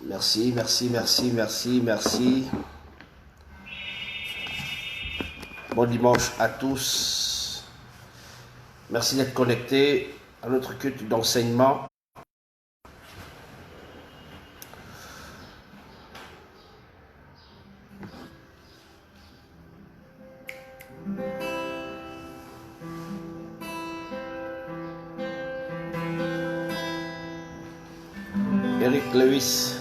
Merci, merci, merci, merci, merci. Bon dimanche à tous. Merci d'être connectés à notre culte d'enseignement. Eric Lewis.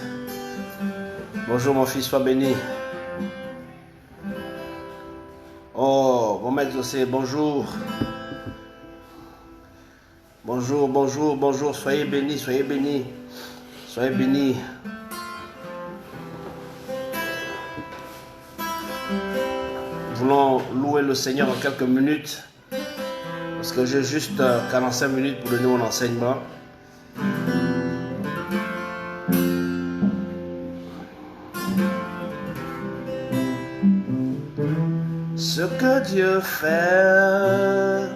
Bonjour mon fils, sois béni. Oh, Mohamed José, bonjour. Bonjour, bonjour, bonjour, soyez bénis, soyez bénis. Soyez bénis. Nous voulons louer le Seigneur en quelques minutes. Parce que j'ai juste 45 minutes pour donner mon enseignement. Ce que Dieu fait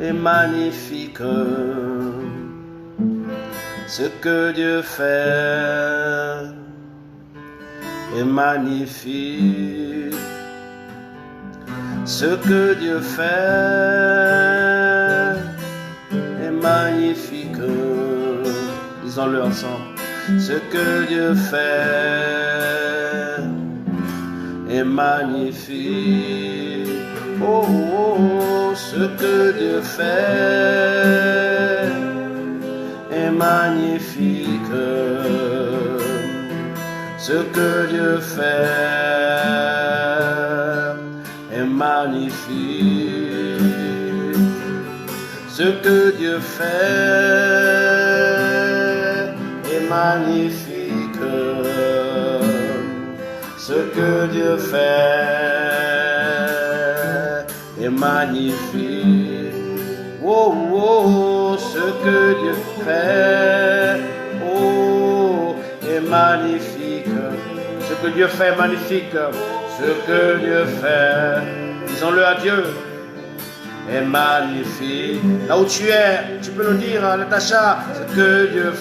est magnifique. Ce que Dieu fait est magnifique. Ce que Dieu fait est magnifique. Disons-le ensemble. Ce que Dieu fait est magnifique. Oh, oh, oh, ce que Dieu fait est magnifique. Ce que Dieu fait est magnifique. Ce que Dieu fait est magnifique. Ce que Dieu fait est magnifique. Oh, oh, oh, ce que Dieu fait, oh, est magnifique. Ce que Dieu fait est magnifique. Ce que Dieu fait, disons-le à Dieu, est magnifique. Là où tu es, tu peux le dire, Natacha. Ce que Dieu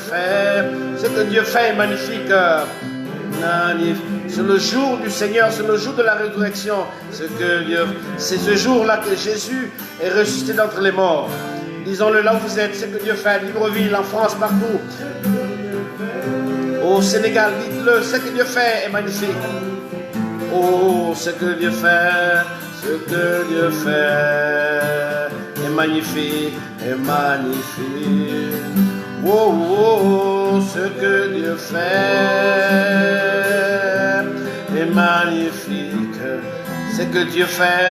fait est magnifique. C'est le jour du Seigneur, c'est le jour de la résurrection. C'est ce jour-là que Jésus est ressuscité d'entre les morts. Disons-le là où vous êtes, c'est que Dieu fait à Libreville, en France, partout. Au Sénégal, dites-le, ce que Dieu fait est magnifique. Oh, ce que Dieu fait est magnifique, est magnifique. Oh, oh, oh, ce que Dieu fait est magnifique. Ce que Dieu fait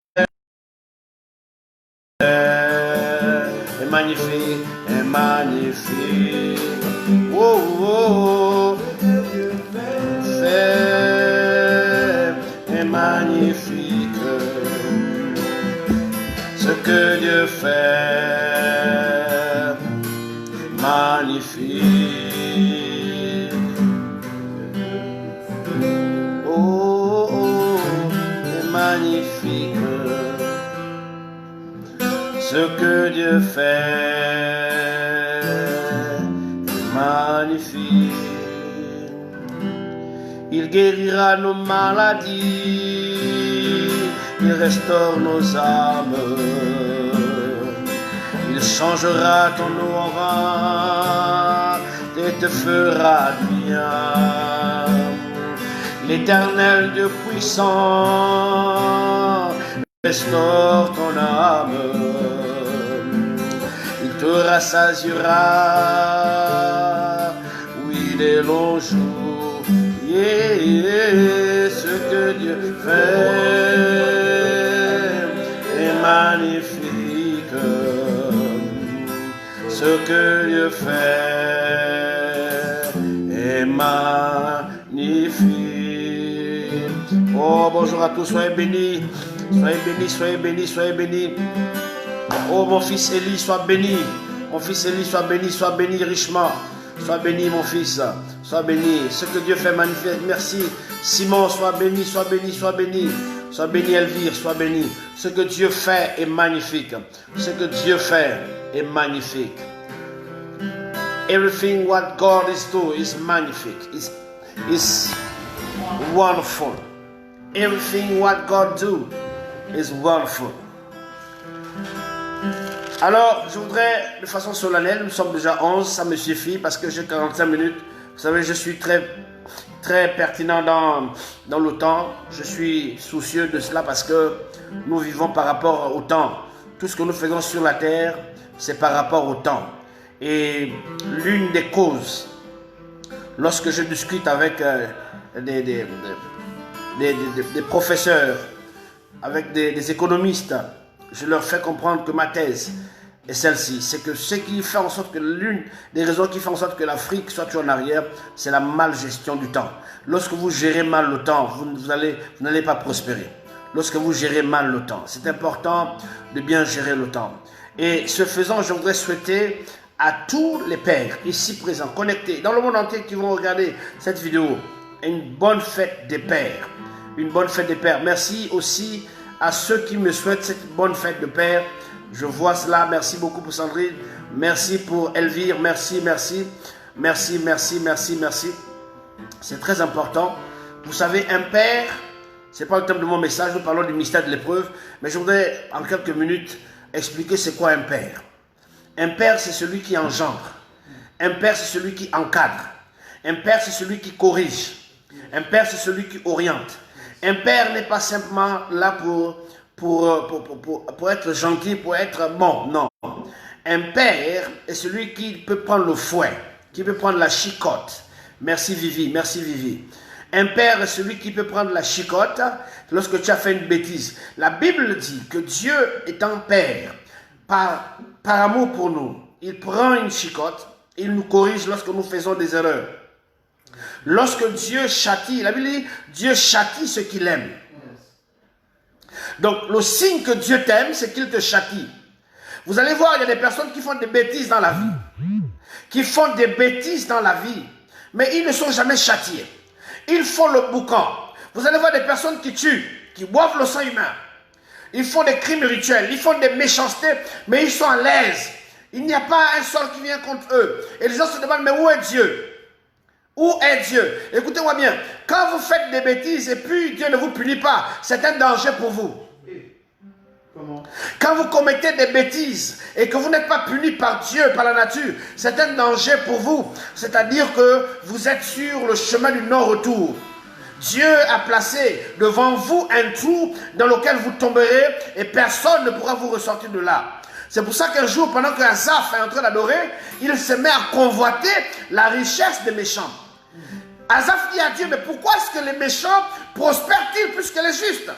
est magnifique, est magnifique. Oh, oh, oh, fait est magnifique. Ce que Dieu fait magnifique. Oh, oh, est magnifique. Ce que Dieu fait est magnifique. Il guérira nos maladies, il restaure nos âmes. Il changera ton eau en vin et te fera bien. L'Éternel Dieu puissant restaure ton âme. Il te rassasiera, oui, les longs jours. Yeah, ce que Dieu fait est magnifique. Ce que Dieu fait est magnifique. Oh, bonjour à tous, soyez bénis. Soyez bénis, soyez bénis, soyez bénis. Oh, mon fils Élie, sois béni. Mon fils Élie, sois béni richement. Sois béni, mon fils. Sois béni. Ce que Dieu fait magnifique. Merci. Simon, sois béni, sois béni, sois béni. Sois béni, Elvire, sois béni. Ce que Dieu fait est magnifique. Ce que Dieu fait est magnifique. Everything what God is doing is magnifique. Is wonderful. Everything what God do is wonderful. Alors, je voudrais, de façon solennelle, nous sommes déjà 11, ça me suffit parce que j'ai 45 minutes. Vous savez, je suis très pertinent dans le temps. Je suis soucieux de cela parce que nous vivons par rapport au temps. Tout ce que nous faisons sur la terre, c'est par rapport au temps. Et l'une des causes, lorsque je discute avec des professeurs, avec des économistes, je leur fais comprendre que ma thèse est celle-ci. C'est que ce qui fait en sorte que l'une des raisons qui fait en sorte que l'Afrique soit toujours en arrière, c'est la malgestion du temps. Lorsque vous gérez mal le temps, vous n'allez pas prospérer. Lorsque vous gérez mal le temps, c'est important de bien gérer le temps. Et ce faisant, je voudrais souhaiter à tous les pères ici présents, connectés dans le monde entier qui vont regarder cette vidéo, une bonne fête des pères. Une bonne fête des pères. Merci aussi à ceux qui me souhaitent cette bonne fête de pères. Je vois cela. Merci beaucoup pour Sandrine. Merci pour Elvire. Merci. C'est très important. Vous savez, un père, ce n'est pas le thème de mon message, nous parlons du mystère de l'épreuve, mais je voudrais en quelques minutes expliquer c'est quoi un père. Un père, c'est celui qui engendre. Un père, c'est celui qui encadre. Un père, c'est celui qui corrige. Un père, c'est celui qui oriente. Un père n'est pas simplement là pour être gentil, pour être bon, non. Un père est celui qui peut prendre le fouet, qui peut prendre la chicotte. Merci Vivi. Un père est celui qui peut prendre la chicotte lorsque tu as fait une bêtise. La Bible dit que Dieu étant père, par amour pour nous, il prend une chicotte, il nous corrige lorsque nous faisons des erreurs. Lorsque Dieu châtie, la Bible dit, Dieu châtie ceux qu'il aime. Donc, le signe que Dieu t'aime, c'est qu'il te châtie. Vous allez voir, il y a des personnes qui font des bêtises dans la vie. Mais ils ne sont jamais châtiés. Ils font le boucan. Vous allez voir des personnes qui tuent, qui boivent le sang humain. Ils font des crimes rituels, ils font des méchancetés, mais ils sont à l'aise. Il n'y a pas un sort qui vient contre eux. Et les gens se demandent, mais où est Dieu? Où est Dieu? Écoutez-moi bien, quand vous faites des bêtises et puis Dieu ne vous punit pas, c'est un danger pour vous. Comment? Quand vous commettez des bêtises et que vous n'êtes pas puni par Dieu, par la nature, c'est un danger pour vous. C'est-à-dire que vous êtes sur le chemin du non-retour. Dieu a placé devant vous un trou dans lequel vous tomberez et personne ne pourra vous ressortir de là. C'est pour ça qu'un jour, pendant qu'Azaph est en train d'adorer, il se met à convoiter la richesse des méchants. Azaph dit à Dieu, mais pourquoi est-ce que les méchants prospèrent-ils plus que les justes?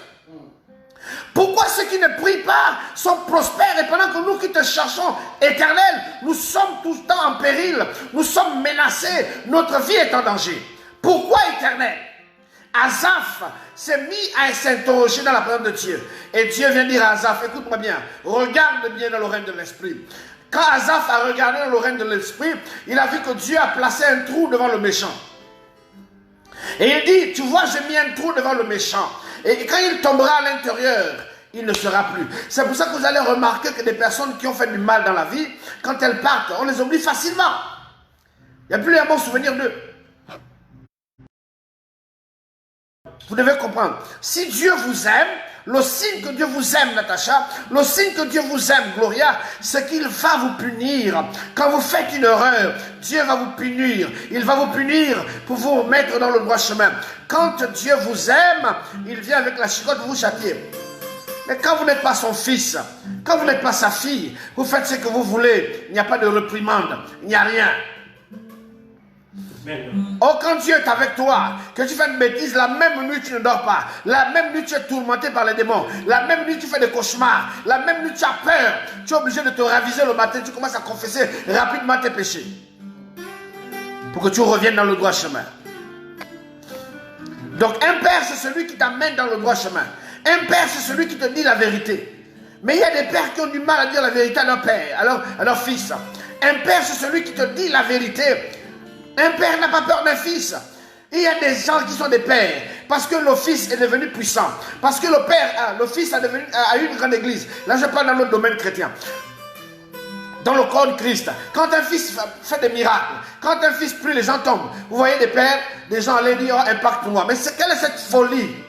Pourquoi ceux qui ne prient pas sont prospères et pendant que nous qui te cherchons éternel, nous sommes tout le temps en péril, nous sommes menacés, notre vie est en danger? Pourquoi éternel? Azaph s'est mis à s'interroger dans la présence de Dieu. Et Dieu vient dire à Azaph, écoute-moi bien, regarde bien dans le règne de l'esprit. Quand Azaph a regardé dans le règne de l'esprit, il a vu que Dieu a placé un trou devant le méchant. Et il dit, tu vois, j'ai mis un trou devant le méchant. Et quand il tombera à l'intérieur, il ne sera plus. C'est pour ça que vous allez remarquer que des personnes qui ont fait du mal dans la vie, quand elles partent, on les oublie facilement. Il n'y a plus un bon souvenir d'eux. Vous devez comprendre. Si Dieu vous aime, le signe que Dieu vous aime, Natacha, le signe que Dieu vous aime, Gloria, c'est qu'il va vous punir. Quand vous faites une erreur, Dieu va vous punir. Il va vous punir pour vous mettre dans le droit chemin. Quand Dieu vous aime, il vient avec la chicotte vous châtier. Mais quand vous n'êtes pas son fils, quand vous n'êtes pas sa fille, vous faites ce que vous voulez. Il n'y a pas de réprimande, il n'y a rien. Oh, quand Dieu est avec toi, que tu fais une bêtise, la même nuit tu ne dors pas, la même nuit tu es tourmenté par les démons, la même nuit tu fais des cauchemars, la même nuit tu as peur, tu es obligé de te raviser le matin, tu commences à confesser rapidement tes péchés pour que tu reviennes dans le droit chemin. Donc un père c'est celui qui t'amène dans le droit chemin. Un père c'est celui qui te dit la vérité. Mais il y a des pères qui ont du mal à dire la vérité à leur père, à leur fils. Un père c'est celui qui te dit la vérité. Un père n'a pas peur d'un fils. Il y a des gens qui sont des pères parce que le fils est devenu puissant. Parce que le fils a eu une grande église. Là, je parle dans notre domaine chrétien. dans le corps de Christ. Quand un fils fait des miracles, quand un fils prie, les gens tombent. Vous voyez des pères, des gens allaient dire, oh, impacte-moi. Mais quelle est cette folie?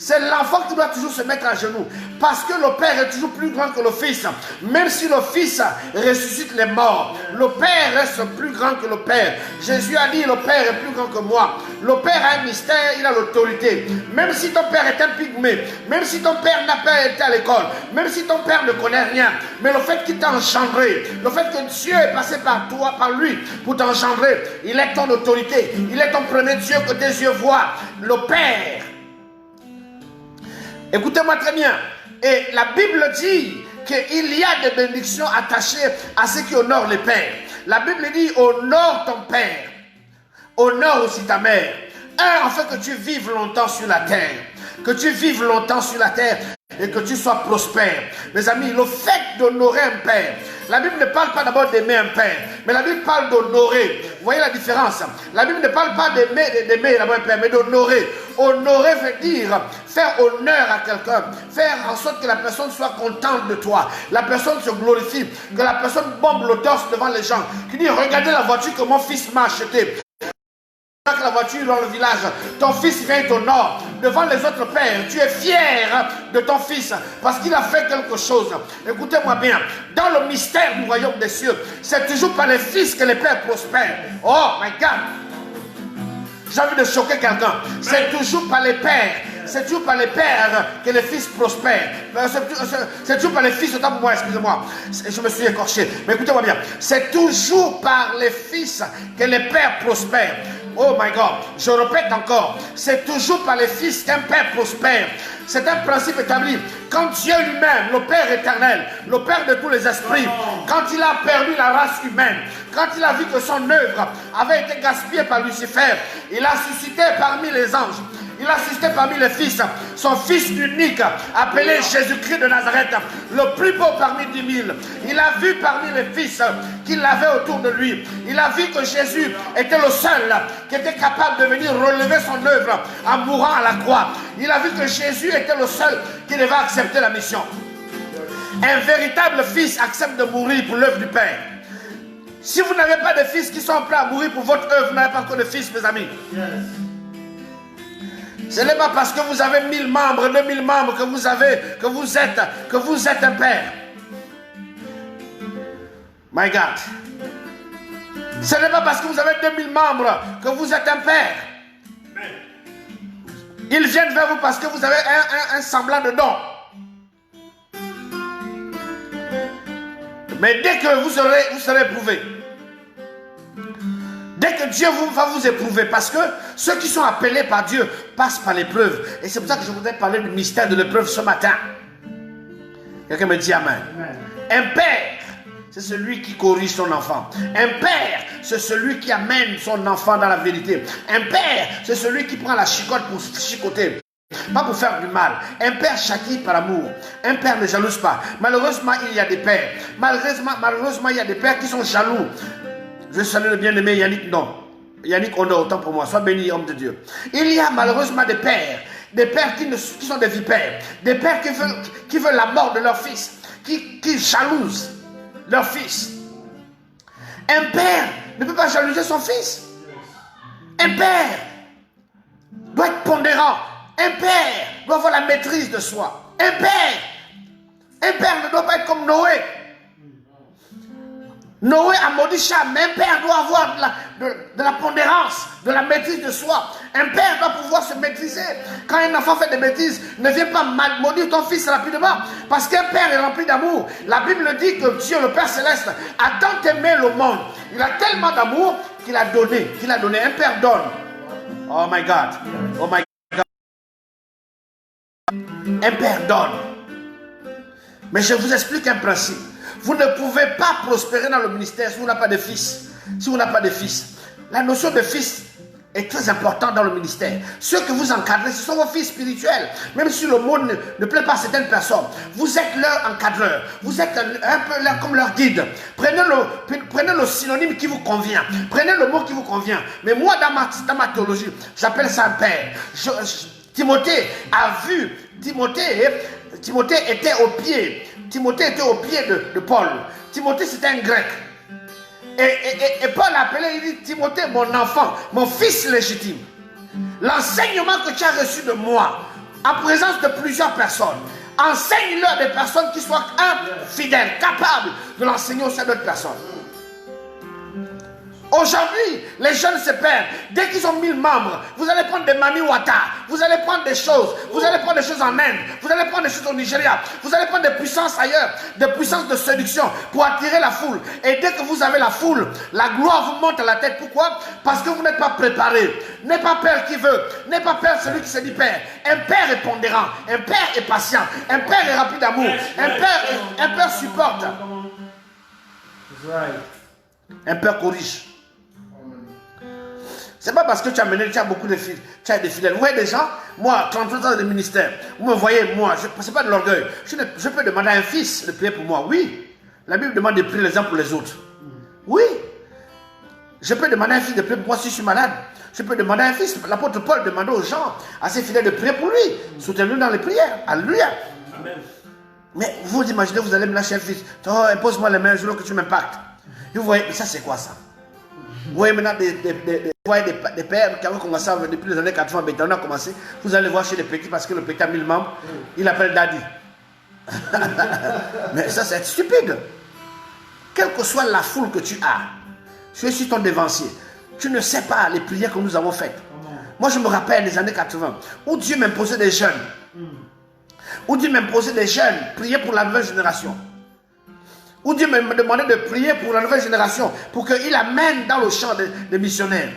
C'est l'enfant qui doit toujours se mettre à genoux. Parce que le Père est toujours plus grand que le Fils. Même si le Fils ressuscite les morts, le Père reste plus grand que le Père. Jésus a dit, le Père est plus grand que moi. Le Père a un mystère, il a l'autorité. Même si ton Père est un pygmée, même si ton Père n'a pas été à l'école, même si ton Père ne connaît rien, mais le fait qu'il t'a engendré, le fait que Dieu est passé par toi, par lui, pour t'engendrer, il est ton autorité. Il est ton premier Dieu que tes yeux voient. Le Père. Écoutez-moi très bien. Et la Bible dit qu'il y a des bénédictions attachées à ceux qui honorent les pères. La Bible dit, honore ton père, honore aussi ta mère. Afin que tu vives longtemps sur la terre. Que tu vives longtemps sur la terre et que tu sois prospère. Mes amis, le fait d'honorer un père, la Bible ne parle pas d'abord d'aimer un père, mais la Bible parle d'honorer. Vous voyez la différence? La Bible ne parle pas d'aimer d'abord un père, mais d'honorer. Honorer veut dire faire honneur à quelqu'un, faire en sorte que la personne soit contente de toi, la personne se glorifie, que la personne bombe le torse devant les gens, qui dit regardez la voiture que mon fils m'a achetée. La voiture dans le village, ton fils vient t'honorer devant les autres pères. Tu es fier de ton fils parce qu'il a fait quelque chose. Écoutez-moi bien, dans le mystère du royaume des cieux, c'est toujours par les fils que les pères prospèrent. Oh my God, j'ai envie de choquer quelqu'un. C'est toujours par les pères. C'est toujours par les pères que les fils prospèrent. C'est toujours par les fils, autant pour moi, excusez-moi. Je me suis écorché. Mais écoutez-moi bien. C'est toujours par les fils que les pères prospèrent. Oh my God, je répète encore, c'est toujours par les fils qu'un père prospère. C'est un principe établi. Quand Dieu lui-même, le Père éternel, le Père de tous les esprits, quand il a perdu la race humaine, quand il a vu que son œuvre avait été gaspillée par Lucifer, il a suscité parmi les anges, il a suscité parmi les fils, son fils unique, appelé Jésus-Christ de Nazareth, le plus beau parmi 10 000. Il a vu parmi les fils qu'il avait autour de lui. Il a vu que Jésus était le seul qui était capable de venir relever son œuvre en mourant à la croix. Il a vu que Jésus était le seul qui devait accepter la mission. Un véritable fils accepte de mourir pour l'œuvre du Père. Si vous n'avez pas de fils qui sont prêts à mourir pour votre œuvre, vous n'avez pas encore de fils, mes amis. Yes. Ce n'est pas parce que vous avez 1000 membres, 2000 membres que vous êtes un père. My God. Ce n'est pas parce que vous avez 2000 membres que vous êtes un père. Ils viennent vers vous parce que vous avez un semblant de don. Mais dès que vous serez éprouvé, dès que Dieu va vous éprouver, parce que ceux qui sont appelés par Dieu passent par l'épreuve. Et c'est pour ça que je voudrais parler du mystère de l'épreuve ce matin. Quelqu'un me dit amen. Un père, c'est celui qui corrige son enfant. Un père, c'est celui qui amène son enfant dans la vérité. Un père, c'est celui qui prend la chicotte pour chicoter. Pas pour faire du mal. Un père châtie par amour. Un père ne jalouse pas. Malheureusement, il y a des pères. Malheureusement, il y a des pères qui sont jaloux. Je salue le bien-aimé Yannick, non. Yannick Ono, autant pour moi. Sois béni, homme de Dieu. Il y a malheureusement des pères qui sont des vipères. Des pères qui veulent la mort de leur fils. Qui jalousent leur fils. Un père ne peut pas jalouser son fils. Un père doit être pondérant. Un père doit avoir la maîtrise de soi. Un père ne doit pas être comme Noé. Noé a maudit Cham, mais un père doit avoir de la pondérance, de la maîtrise de soi. Un père doit pouvoir se maîtriser. Quand un enfant fait des bêtises, ne viens pas maudire ton fils rapidement. Parce qu'un père est rempli d'amour. La Bible dit que Dieu, le Père Céleste, a tant aimé le monde. Il a tellement d'amour qu'il a donné. Un père donne. Oh my God. Oh my God. Un père donne. Mais je vous explique un principe. Vous ne pouvez pas prospérer dans le ministère si vous n'avez pas de fils. Si vous n'avez pas de fils. La notion de fils est très importante dans le ministère. Ceux que vous encadrez, ce sont vos fils spirituels. Même si le mot ne plaît pas à certaines personnes. Vous êtes leur encadreur. Vous êtes un peu comme leur guide. Prenez le synonyme qui vous convient. Prenez le mot qui vous convient. Mais moi, dans ma théologie, j'appelle ça un père. Timothée a vu, Timothée Timothée était au pied. Timothée était au pied de Paul. Timothée, c'était un grec. Et Paul appelait, il dit, Timothée, mon enfant, mon fils légitime. L'enseignement que tu as reçu de moi, en présence de plusieurs personnes, enseigne-le à des personnes qui soient fidèles, capables de l'enseigner aussi à d'autres personnes. Aujourd'hui, les jeunes se perdent. Dès qu'ils ont 1000 membres, vous allez prendre des mami wata, vous allez prendre des choses, vous allez prendre des choses en Inde, vous allez prendre des choses au Nigeria, vous allez prendre des puissances ailleurs, des puissances de séduction pour attirer la foule. Et dès que vous avez la foule, la gloire vous monte à la tête. Pourquoi? Parce que vous n'êtes pas préparé. N'est pas père qui veut, n'est pas père celui qui se dit père. Un père est pondérant, un père est patient, un père est rempli d'amour, un père supporte. Un père corrige. C'est pas parce que tu as mené, tu as beaucoup de fidèles, tu as des fidèles. Vous voyez des gens, moi, 33 ans de ministère, vous me voyez, moi, c'est pas de l'orgueil. Je peux demander à un fils de prier pour moi, oui. La Bible demande de prier les uns pour les autres. Oui. Je peux demander à un fils de prier pour moi si je suis malade. Je peux demander à un fils, l'apôtre Paul demandait aux gens, à ses fidèles de prier pour lui. Soutenez-le dans les prières. Alléluia. Amen. Mais vous imaginez, vous allez me lâcher un fils. Oh, impose-moi les mains, je veux que tu m'impactes. Et vous voyez, mais ça c'est quoi ça? Vous voyez maintenant des pères qui avaient commencé depuis les années 80, mais on a commencé. Vous allez voir chez les petits, parce que le petit a 1000 membres, il appelle Daddy. Mais ça c'est stupide. Quelle que soit la foule que tu as, tu es sur ton dévancier. Tu ne sais pas les prières que nous avons faites. Moi je me rappelle des années 80, où Dieu m'imposait des jeunes. Où Dieu m'imposait des jeunes, prier pour la nouvelle génération. Où Dieu me demandait de prier pour la nouvelle génération, pour qu'il amène dans le champ des missionnaires.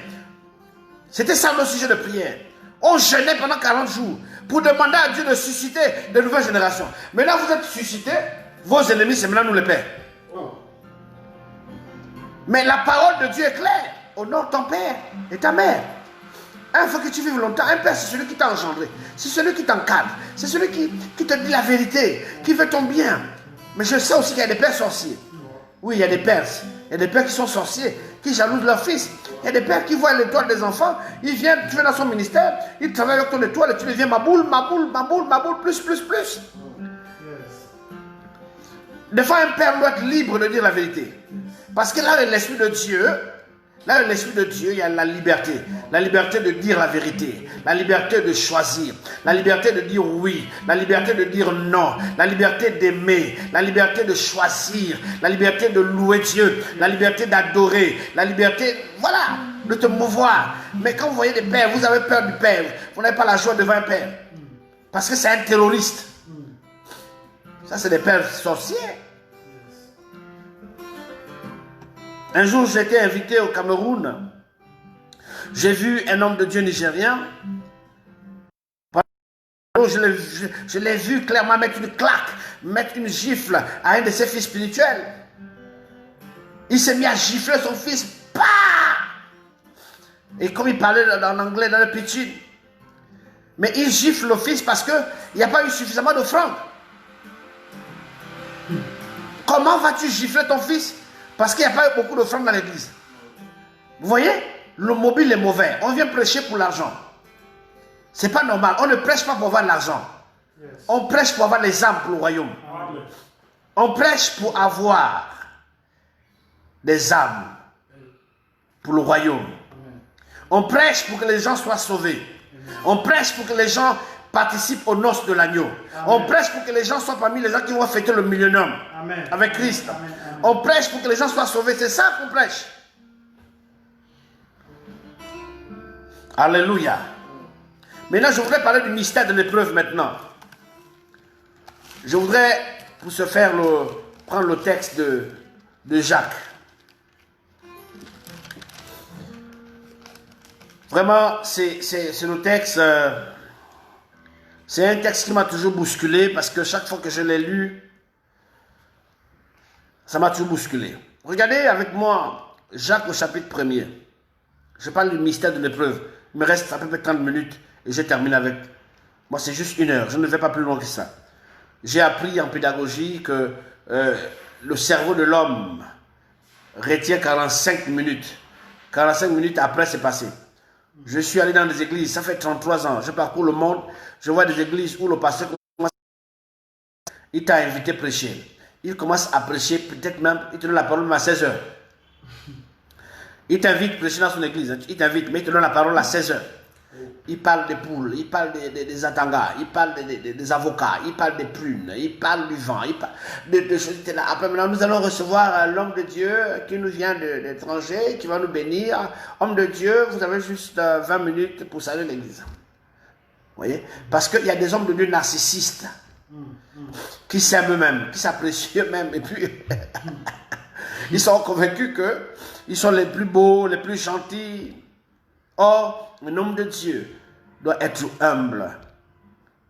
C'était ça le sujet de prière. On jeûnait pendant 40 jours pour demander à Dieu de susciter de nouvelles générations. Maintenant vous êtes suscités, vos ennemis c'est maintenant nous les pères. Mais la parole de Dieu est claire. Honore ton père et ta mère. Il faut que tu vives longtemps. Un père, c'est celui qui t'a engendré. C'est celui qui t'encadre. C'est celui qui te dit la vérité, qui veut ton bien. Mais je sais aussi qu'il y a des pères sorciers. Oui, il y a des pères. Il y a des pères qui sont sorciers, qui jalousent leurs fils. Il y a des pères qui voient l'étoile des enfants. Ils viennent, tu viens dans son ministère, ils travaillent avec ton étoile et tu deviens ma boule, plus. Des fois, un père doit être libre de dire la vérité. Parce que là, l'esprit de Dieu, il y a la liberté. La liberté de dire la vérité. La liberté de choisir. La liberté de dire oui. La liberté de dire non. La liberté d'aimer. La liberté de choisir. La liberté de louer Dieu. La liberté d'adorer. La liberté, voilà, de te mouvoir. Mais quand vous voyez des pères, vous avez peur du père. Vous n'avez pas la joie devant un père. Parce que c'est un terroriste. Ça, c'est des pères sorciers. Un jour, j'étais invité au Cameroun. J'ai vu un homme de Dieu nigérien. Je l'ai vu clairement mettre une claque, mettre une gifle à un de ses fils spirituels. Il s'est mis à gifler son fils. Bah! Et comme il parlait en anglais dans le pitchin. Mais il gifle le fils parce qu'il n'y a pas eu suffisamment d'offrandes. Comment vas-tu gifler ton fils? Parce qu'il n'y a pas eu beaucoup d'offrandes dans l'église. Vous voyez? Le mobile est mauvais. On vient prêcher pour l'argent. C'est pas normal. On ne prêche pas pour avoir de l'argent. On prêche pour avoir les âmes pour le royaume. On prêche pour avoir des âmes pour le royaume. On prêche pour que les gens soient sauvés. On prêche pour que les gens participent aux noces de l'agneau. On prêche pour que les gens soient parmi les gens qui vont fêter le millénium avec Christ. On prêche pour que les gens soient sauvés. C'est ça qu'on prêche. Alléluia. Maintenant, je voudrais parler du mystère de l'épreuve maintenant. Je voudrais, pour ce faire, prendre le texte de Jacques. Vraiment, c'est le texte... c'est un texte qui m'a toujours bousculé parce que chaque fois que je l'ai lu, ça m'a toujours bousculé. Regardez avec moi Jacques au chapitre 1er. Je parle du mystère de l'épreuve. Il me reste à peu près 30 minutes et je termine avec. Moi, c'est juste 1 heure. Je ne vais pas plus loin que ça. J'ai appris en pédagogie que le cerveau de l'homme retient 45 minutes. 45 minutes après, c'est passé. Je suis allé dans des églises, ça fait 33 ans. Je parcours le monde. Je vois des églises où le pasteur Il t'a invité à prêcher. Il commence à prêcher, peut-être même, il te donne la parole à 16 heures. Il t'invite à prêcher dans son église. Il t'invite, mais il te donne la parole à 16 heures. Il parle des poules, il parle des atangas, il parle des avocats, il parle des prunes, il parle du vent, il parle de choses. Après, maintenant, nous allons recevoir l'homme de Dieu qui nous vient de l'étranger, qui va nous bénir. Homme de Dieu, vous avez juste 20 minutes pour saluer l'église. Vous voyez? Parce qu'il y a des hommes de Dieu narcissistes qui s'aiment eux-mêmes, qui s'apprécient eux-mêmes, et puis ils sont convaincus qu'ils sont les plus beaux, les plus gentils. Or, un homme de Dieu doit être humble.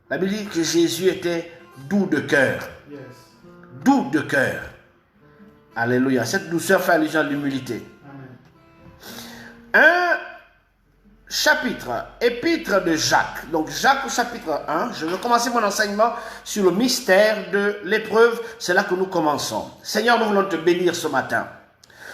La Bible dit que Jésus était doux de cœur. Yes. Doux de cœur. Alléluia. Cette douceur fait allusion à l'humilité. Un chapitre, épître de Jacques. Donc Jacques au chapitre 1. Je vais commencer mon enseignement sur le mystère de l'épreuve. C'est là que nous commençons. Seigneur, nous voulons te bénir ce matin.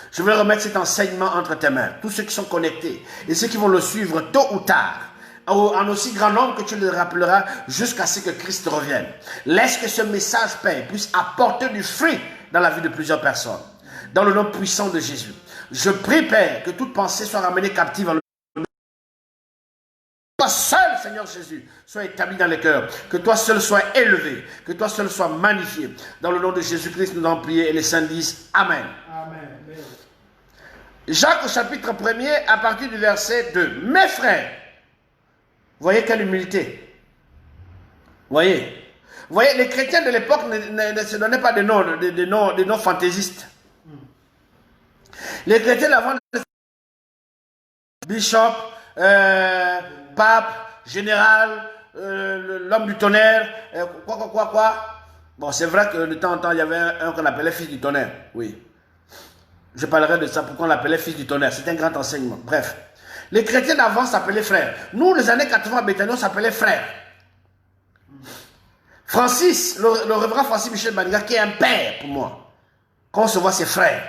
Je veux remettre cet enseignement entre tes mains. Tous ceux qui sont connectés et ceux qui vont le suivre tôt ou tard, en aussi grand nombre que tu le rappelleras jusqu'à ce que Christ revienne. Laisse que ce message, Père, puisse apporter du fruit dans la vie de plusieurs personnes. Dans le nom puissant de Jésus. Je prie, Père, que toute pensée soit ramenée captive. Toi seul, Seigneur Jésus, sois établi dans les cœurs. Que toi seul sois élevé. Que toi seul sois magnifié. Dans le nom de Jésus-Christ, nous allons prier et les saints disent Amen. Amen. Jacques au chapitre 1er, à partir du verset 2. Mes frères, voyez quelle humilité. Voyez, les chrétiens de l'époque ne se donnaient pas de noms fantaisistes. Les chrétiens d'avant, bishop, pape, général, l'homme du tonnerre, quoi. Bon, c'est vrai que de temps en temps, il y avait un qu'on appelait fils du tonnerre, oui. Je parlerai de ça, pourquoi on l'appelait fils du tonnerre. C'est un grand enseignement. Bref. Les chrétiens d'avant s'appelaient frères. Nous, les années 80 à Bethany, on s'appelait frères. Francis, le révérend Francis Michel Baniga, qui est un père pour moi. Quand on se voit, c'est frère.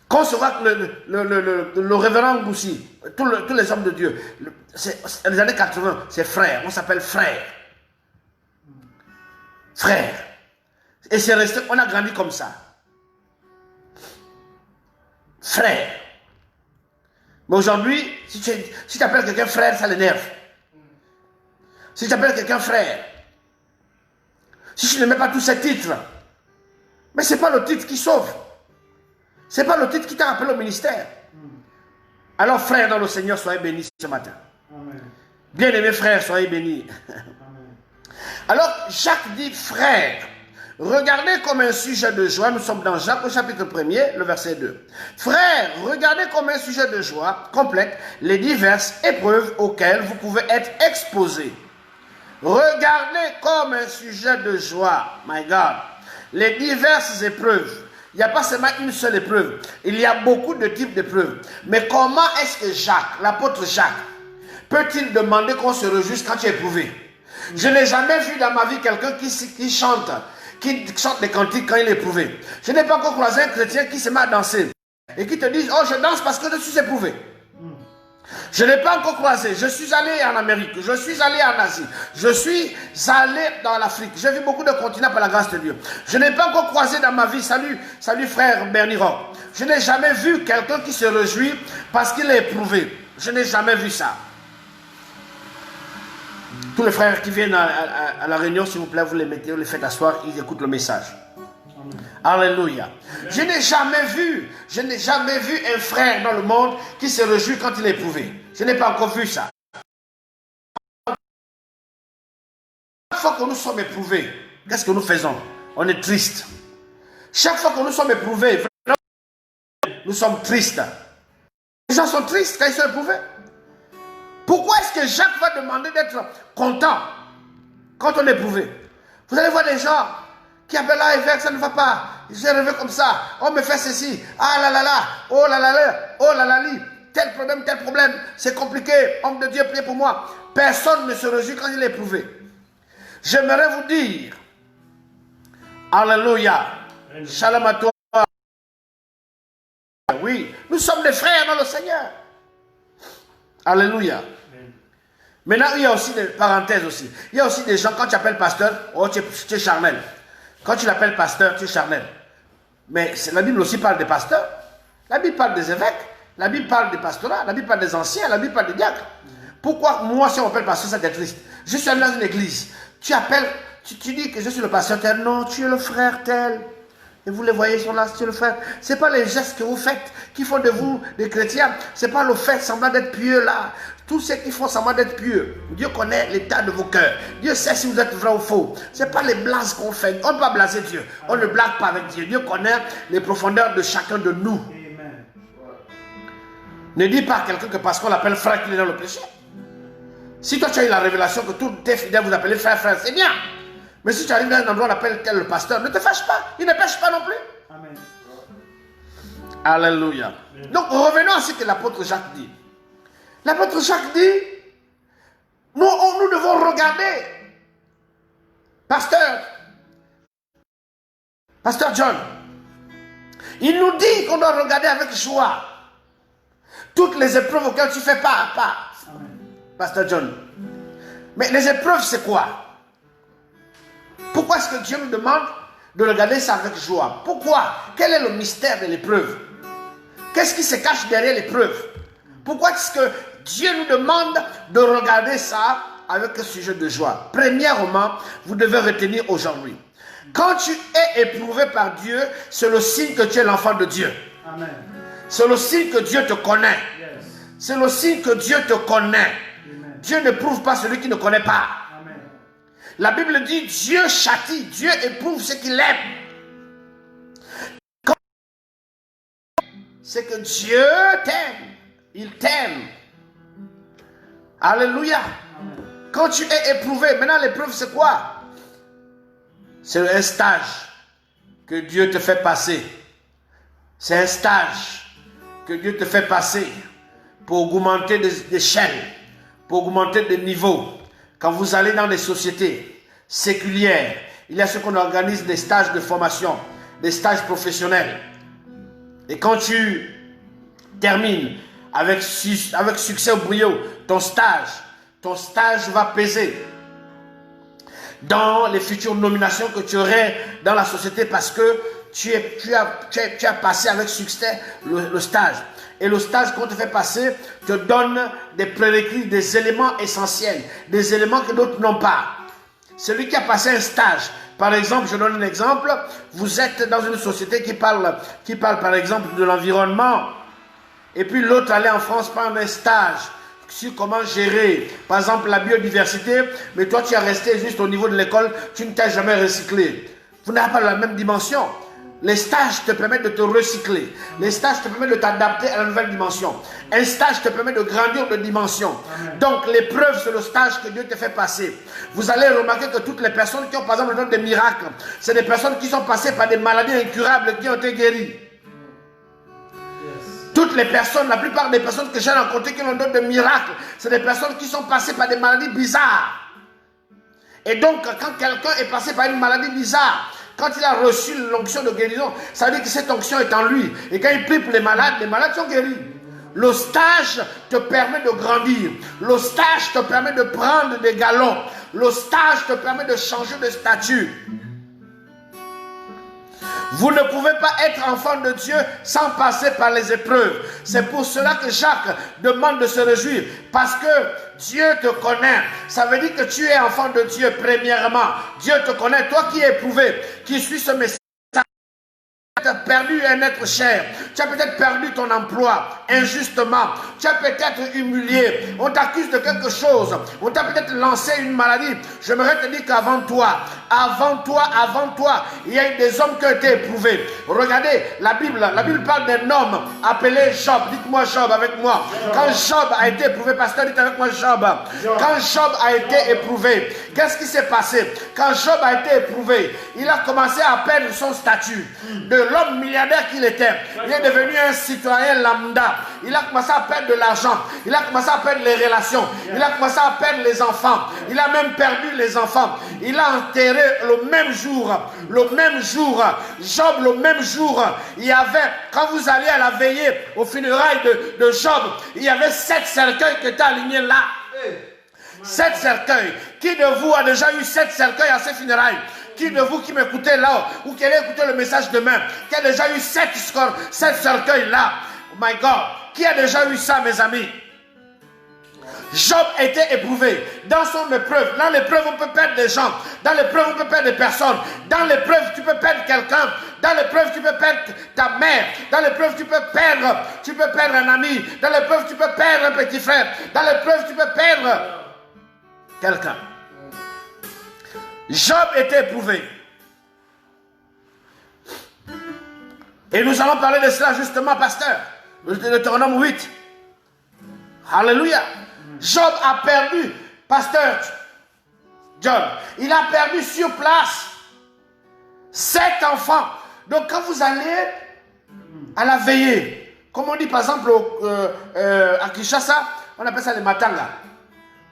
Quand on se voit le révérend Goussi, tous les hommes de Dieu, les années 80, c'est frère. On s'appelle frère. Frère. Et c'est resté, on a grandi comme ça. Frère. Mais aujourd'hui, si tu appelles quelqu'un frère, ça l'énerve. Si tu appelles quelqu'un frère, si tu ne mets pas tous ces titres, mais ce n'est pas le titre qui sauve. Ce n'est pas le titre qui t'a rappelé au ministère. Alors, frère dans le Seigneur, soyez bénis ce matin. Bien-aimés frères, soyez bénis. Alors, Jacques dit frère. Regardez comme un sujet de joie, nous sommes dans Jacques au chapitre 1er, le verset 2. Frères, regardez comme un sujet de joie complète les diverses épreuves auxquelles vous pouvez être exposés. Regardez comme un sujet de joie, my God, les diverses épreuves. Il n'y a pas seulement une seule épreuve, il y a beaucoup de types d'épreuves. Mais comment est-ce que Jacques, l'apôtre Jacques, peut-il demander qu'on se réjouisse quand tu es éprouvé? Je n'ai jamais vu dans ma vie quelqu'un qui chante des cantiques quand il est éprouvé. Je n'ai pas encore croisé un chrétien qui se met à danser et qui te dit « Oh, je danse parce que je suis éprouvé. » Je n'ai pas encore croisé. Je suis allé en Amérique, je suis allé en Asie, je suis allé dans l'Afrique. J'ai vu beaucoup de continents par la grâce de Dieu. Je n'ai pas encore croisé dans ma vie, salut frère Bernie Rock. Je n'ai jamais vu quelqu'un qui se réjouit parce qu'il est éprouvé. Je n'ai jamais vu ça. Tous les frères qui viennent à la réunion, s'il vous plaît, vous les mettez, vous les faites asseoir, ils écoutent le message. Alléluia. Je n'ai jamais vu un frère dans le monde qui se réjouit quand il est éprouvé. Je n'ai pas encore vu ça. Chaque fois que nous sommes éprouvés, qu'est-ce que nous faisons? On est triste. Chaque fois que nous sommes éprouvés, nous sommes tristes. Les gens sont tristes quand ils sont éprouvés. Pourquoi est-ce que Jacques va demander d'être content quand on est éprouvé? Vous allez voir des gens qui appellent là, évêque, ça ne va pas. J'ai rêvé comme ça. On me fait ceci. Ah là là là. Oh là là là. Oh là là là. Tel problème. C'est compliqué. Homme de Dieu, priez pour moi. Personne ne se réjouit quand il est éprouvé. J'aimerais vous dire, Alléluia. Shalom à toi. Oui, nous sommes des frères dans le Seigneur. Alléluia. Maintenant, il y a aussi des parenthèses aussi. Il y a aussi des gens, quand tu appelles pasteur, oh, tu es charnel. Quand tu l'appelles pasteur, tu es charnel. Mais la Bible aussi parle des pasteurs. La Bible parle des évêques. La Bible parle des pastorats. La Bible parle des anciens. La Bible parle des diacres. Pourquoi moi, si on m'appelle pasteur, ça t'est triste? Je suis allé dans une église. Tu appelles, tu dis que je suis le pasteur tel. Non, tu es le frère tel. Et vous les voyez, ils sont là, tu es le frère. Ce n'est pas les gestes que vous faites qui font de vous des chrétiens. Ce n'est pas le fait semblant d'être pieux là. Tous ceux qui font semblant d'être pieux. Dieu connaît l'état de vos cœurs. Dieu sait si vous êtes vrai ou faux. Ce n'est pas les blagues qu'on fait. On ne peut pas blaser Dieu. On ne blague pas avec Dieu. Dieu connaît les profondeurs de chacun de nous. Amen. Ne dis pas à quelqu'un que parce qu'on l'appelle frère qu'il est dans le péché. Si toi tu as eu la révélation que tous tes fidèles vous appellent frère, frère, c'est bien. Mais si tu arrives dans un endroit, on appelle tel le pasteur, ne te fâche pas. Il ne pêche pas non plus. Amen. Alléluia. Donc revenons à ce que l'apôtre Jacques dit. L'apôtre Jacques dit, nous devons regarder. Pasteur John, il nous dit qu'on doit regarder avec joie toutes les épreuves auxquelles tu fais part. Amen. Pasteur John. Mais les épreuves, c'est quoi? Pourquoi est-ce que Dieu nous demande de regarder ça avec joie? Pourquoi? Quel est le mystère de l'épreuve? Qu'est-ce qui se cache derrière l'épreuve? Pourquoi est-ce que Dieu nous demande de regarder ça avec un sujet de joie? Premièrement, vous devez retenir aujourd'hui. Quand tu es éprouvé par Dieu, c'est le signe que tu es l'enfant de Dieu. Amen. C'est le signe que Dieu te connaît. Yes. C'est le signe que Dieu te connaît. Amen. Dieu ne prouve pas celui qui ne connaît pas. Amen. La Bible dit Dieu châtie, Dieu éprouve ce qu'il aime. C'est que Dieu t'aime. Il t'aime. Alléluia. Amen. Quand tu es éprouvé, maintenant l'épreuve c'est quoi? C'est un stage que Dieu te fait passer. C'est un stage que Dieu te fait passer pour augmenter d'échelle, pour augmenter de niveau. Quand vous allez dans des sociétés séculières, il y a ce qu'on organise des stages de formation, des stages professionnels. Et quand tu termines avec succès au brio ton stage va peser dans les futures nominations que tu aurais dans la société parce que tu as passé avec succès le stage. Et le stage qu'on te fait passer te donne des prérequis, des éléments essentiels, des éléments que d'autres n'ont pas. Celui qui a passé un stage, par exemple, je donne un exemple, vous êtes dans une société qui parle par exemple de l'environnement, et puis l'autre allait en France prendre un stage sur comment gérer, par exemple, la biodiversité, mais toi tu es resté juste au niveau de l'école, tu ne t'es jamais recyclé. Vous n'avez pas la même dimension. Les stages te permettent de te recycler. Les stages te permettent de t'adapter à la nouvelle dimension. Un stage te permet de grandir de dimension. Amen. Donc l'épreuve, c'est le stage que Dieu te fait passer. Vous allez remarquer que toutes les personnes qui ont par exemple le don des miracles, c'est des personnes qui sont passées par des maladies incurables qui ont été guéries. Toutes les personnes, la plupart des personnes que j'ai rencontrées qui ont le don de miracles, c'est des personnes qui sont passées par des maladies bizarres. Et donc, quand quelqu'un est passé par une maladie bizarre, quand il a reçu l'onction de guérison, ça veut dire que cette onction est en lui. Et quand il prie pour les malades sont guéris. Le stage te permet de grandir. Le stage te permet de prendre des galons. Le stage te permet de changer de statut. Vous ne pouvez pas être enfant de Dieu sans passer par les épreuves. C'est pour cela que Jacques demande de se réjouir. Parce que Dieu te connaît. Ça veut dire que tu es enfant de Dieu premièrement. Dieu te connaît. Toi qui es éprouvé, qui suis ce message. Tu as perdu un être cher. Tu as peut-être perdu ton emploi injustement. Tu as peut-être humilié. On t'accuse de quelque chose. On t'a peut-être lancé une maladie. J'aimerais te dire qu'avant toi, il y a eu des hommes qui ont été éprouvés. Regardez, la Bible parle d'un homme appelé Job. Dites-moi Job avec moi. Quand Job a été éprouvé, pasteur, dites avec moi Job. Quand Job a été éprouvé, qu'est-ce qui s'est passé? Quand Job a été éprouvé, il a commencé à perdre son statut. De l'homme milliardaire qu'il était, il est devenu un citoyen lambda. Il a commencé à perdre de l'argent. Il a commencé à perdre les relations. Il a commencé à perdre les enfants. Il a même perdu les enfants. Il a enterré le même jour, Job, le même jour, il y avait, quand vous allez à la veillée aux funérailles de Job, il y avait 7 cercueils qui étaient alignés là. 7 cercueils. Qui de vous a déjà eu 7 cercueils à ses funérailles? Qui de vous qui m'écoutez là, ou qui allez écouter le message demain, qui a déjà eu 7 cercueils là? Oh my God, qui a déjà eu ça, mes amis? Job était éprouvé dans son épreuve. Dans l'épreuve, on peut perdre des gens. Dans l'épreuve, on peut perdre des personnes. Dans l'épreuve, tu peux perdre quelqu'un. Dans l'épreuve, tu peux perdre ta mère. Dans l'épreuve, tu peux perdre un ami. Dans l'épreuve, tu peux perdre un petit frère. Dans l'épreuve, tu peux perdre quelqu'un. Job était éprouvé. Et nous allons parler de cela justement, pasteur. Le Deutéronome 8. Alléluia. Job a perdu, pasteur John, il a perdu sur place 7 enfants. Donc quand vous allez à la veillée, comme on dit par exemple à Kinshasa, on appelle ça les matangas.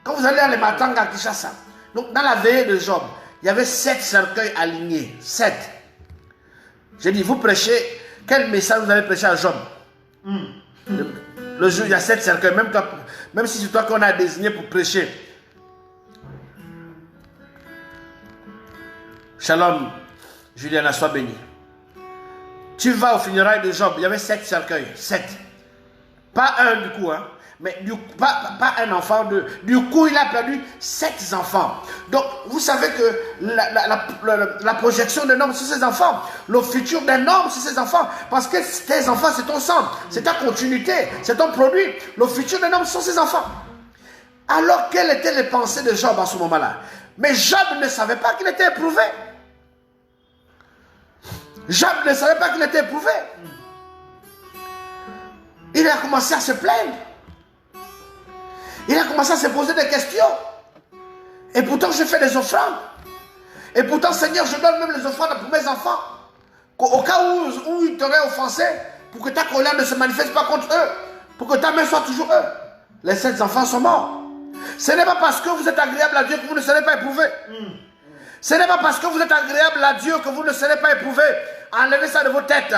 Quand vous allez à les matangas à Kinshasa, donc dans la veillée de Job, il y avait 7 cercueils alignés. 7. J'ai dit, vous prêchez, quel message vous allez prêcher à Job? Le jour, il y a 7 cercueils, même si c'est toi qu'on a désigné pour prêcher. Shalom, Juliana, sois bénie. Tu vas au funérailles de Job, il y avait 7 cercueils, 7. Pas un du coup, hein, mais pas un enfant. Du coup, il a perdu 7 enfants. Donc, vous savez que la projection d'un homme sur ses enfants, le futur d'un homme sur ses enfants, parce que tes enfants, c'est ton sang, c'est ta continuité, c'est ton produit. Le futur d'un homme sont ses enfants. Alors, quelles étaient les pensées de Job à ce moment-là? Mais Job ne savait pas qu'il était éprouvé. Job ne savait pas qu'il était éprouvé. Il a commencé à se plaindre. Il a commencé à se poser des questions. Et pourtant, je fais des offrandes. Et pourtant, Seigneur, je donne même les offrandes pour mes enfants. Au cas où ils t'auraient offensé, pour que ta colère ne se manifeste pas contre eux. Pour que ta main soit toujours eux. Les 7 enfants sont morts. Ce n'est pas parce que vous êtes agréable à Dieu que vous ne serez pas éprouvé. Ce n'est pas parce que vous êtes agréable à Dieu que vous ne serez pas éprouvé. Enlevez ça de vos têtes.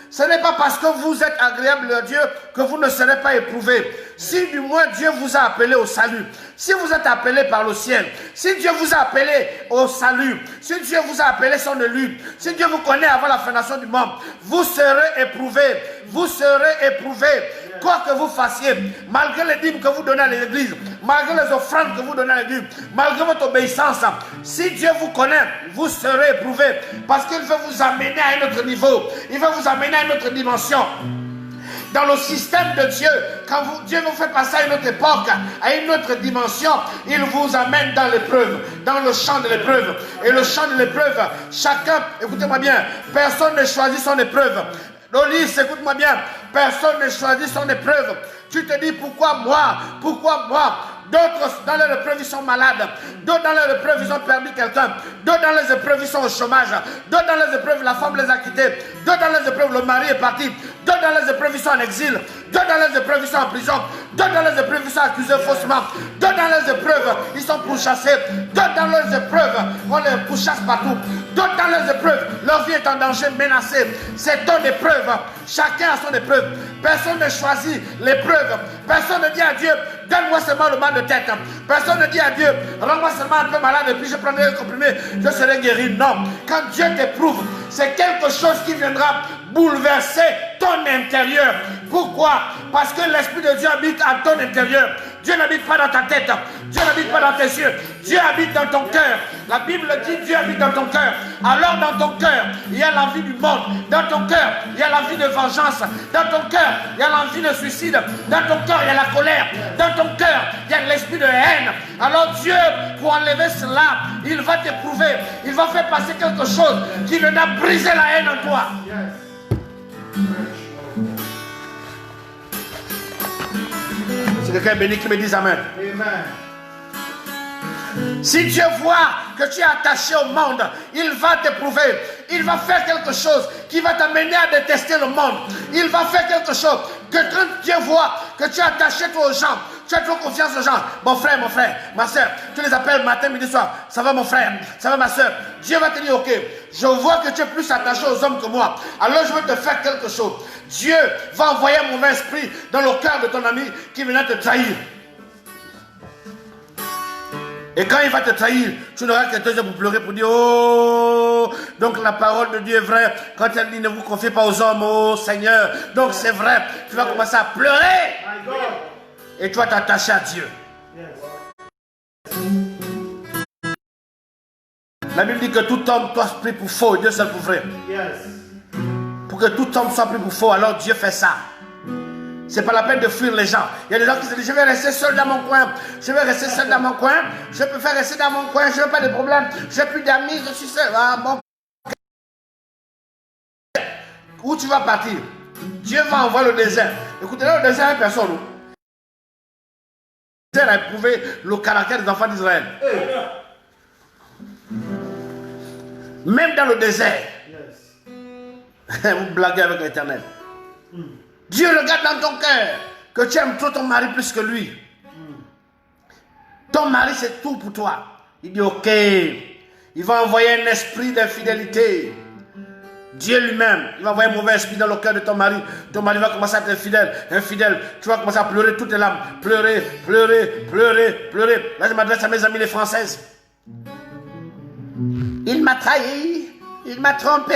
Ce n'est pas parce que vous êtes agréable à Dieu que vous ne serez pas éprouvé. Si du moins Dieu vous a appelé au salut, si vous êtes appelé par le ciel, si Dieu vous a appelé au salut, si Dieu vous a appelé son élu, si Dieu vous connaît avant la fondation du monde, vous serez éprouvé. Vous serez éprouvé. Quoi que vous fassiez, malgré les dîmes que vous donnez à l'église, malgré les offrandes que vous donnez à l'église, malgré votre obéissance, si Dieu vous connaît, vous serez éprouvé. Parce qu'il veut vous amener à un autre niveau. Il veut vous amener à une autre dimension. Dans le système de Dieu, quand Dieu vous fait passer à une autre époque, à une autre dimension, il vous amène dans l'épreuve, dans le champ de l'épreuve. Et le champ de l'épreuve, chacun, écoutez-moi bien, personne ne choisit son épreuve. Lolis, écoute-moi bien, personne ne choisit son épreuve. Tu te dis pourquoi moi? Pourquoi moi? D'autres dans leur épreuve ils sont malades. D'autres dans leur épreuve ils ont perdu quelqu'un. D'autres dans les épreuves ils sont au chômage. D'autres dans les épreuves la femme les a quittés. D'autres dans les épreuves le mari est parti. D'autres dans les épreuves ils sont en exil. D'autres dans les épreuves ils sont en prison. D'autres dans les épreuves ils sont accusés faussement. D'autres dans les épreuves ils sont pourchassés. D'autres dans les épreuves on les pourchasse partout. D'autres dans les épreuves leur vie est en danger, menacée. C'est ton épreuve. Chacun a son épreuve. Personne ne choisit l'épreuve. Personne ne dit à Dieu, donne-moi seulement le mal de tête. Personne ne dit à Dieu, rends-moi seulement un peu malade et puis je prendrai le comprimé, je serai guéri. Non. Quand Dieu t'éprouve, c'est quelque chose qui viendra bouleverser ton intérieur. Pourquoi? Parce que l'Esprit de Dieu habite en ton intérieur. Dieu n'habite pas dans ta tête. Dieu n'habite pas dans tes yeux. Dieu habite dans ton cœur. La Bible dit Dieu habite dans ton cœur. Alors dans ton cœur, il y a l'envie du monde. Dans ton cœur, il y a l'envie de vengeance. Dans ton cœur, il y a l'envie de suicide. Dans ton cœur, il y a la colère. Dans ton cœur, il y a l'esprit de haine. Alors Dieu, pour enlever cela, il va t'éprouver. Il va faire passer quelque chose qui viendra briser la haine en toi. C'est quelqu'un béni qui me dise Amen. Amen. Si Dieu voit que tu es attaché au monde, il va t'éprouver. Il va faire quelque chose qui va t'amener à détester le monde. Il va faire quelque chose que quand Dieu voit que tu es attaché toi aux gens, tu as trop confiance aux gens. Mon frère, ma soeur, tu les appelles matin, midi, soir. Ça va mon frère, ça va ma soeur. Dieu va te dire, ok, je vois que tu es plus attaché aux hommes que moi. Alors je vais te faire quelque chose. Dieu va envoyer un mauvais esprit dans le cœur de ton ami qui viendra te trahir. Et quand il va te trahir, tu n'auras que 2 heures pour pleurer, pour dire, oh, donc la parole de Dieu est vraie. Quand elle dit, ne vous confiez pas aux hommes, oh Seigneur. Donc c'est vrai, tu vas commencer à pleurer. Et tu vas t'attacher à Dieu. La Bible dit que tout homme soit pris pour faux et Dieu seul pour vrai. Pour que tout homme soit pris pour faux, alors Dieu fait ça. C'est pas la peine de fuir les gens. Il y a des gens qui se disent, je vais rester seul dans mon coin. Je vais rester seul dans mon coin. Je préfère rester dans mon coin. Je n'ai pas de problème. Je n'ai plus d'amis. Je suis seul. Ah, bon. Où tu vas partir? Dieu va envoyer le désert. Écoutez, là, le désert, il n'y a personne. Le désert a éprouvé le caractère des enfants d'Israël. Même dans le désert. Vous blaguez avec l'Éternel. Dieu regarde dans ton cœur que tu aimes trop ton mari plus que lui. Ton mari c'est tout pour toi. Il dit ok, il va envoyer un esprit d'infidélité. Dieu lui-même, il va envoyer un mauvais esprit dans le cœur de ton mari. Ton mari va commencer à être infidèle. Tu vas commencer à pleurer toutes les larmes. Pleurer. Là je m'adresse à mes amis les Françaises. Il m'a trahi, il m'a trompé,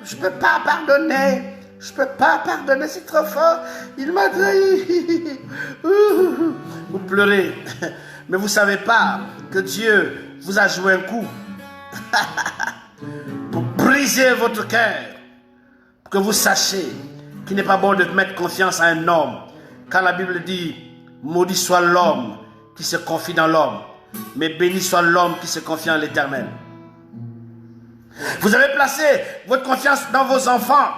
je ne peux pas pardonner. Je ne peux pas pardonner, c'est trop fort. Il m'a trahi. Vous pleurez. Mais vous ne savez pas que Dieu vous a joué un coup pour briser votre cœur. Pour que vous sachiez qu'il n'est pas bon de mettre confiance à un homme. Car la Bible dit, maudit soit l'homme qui se confie dans l'homme. Mais béni soit l'homme qui se confie en l'Éternel. Vous avez placé votre confiance dans vos enfants.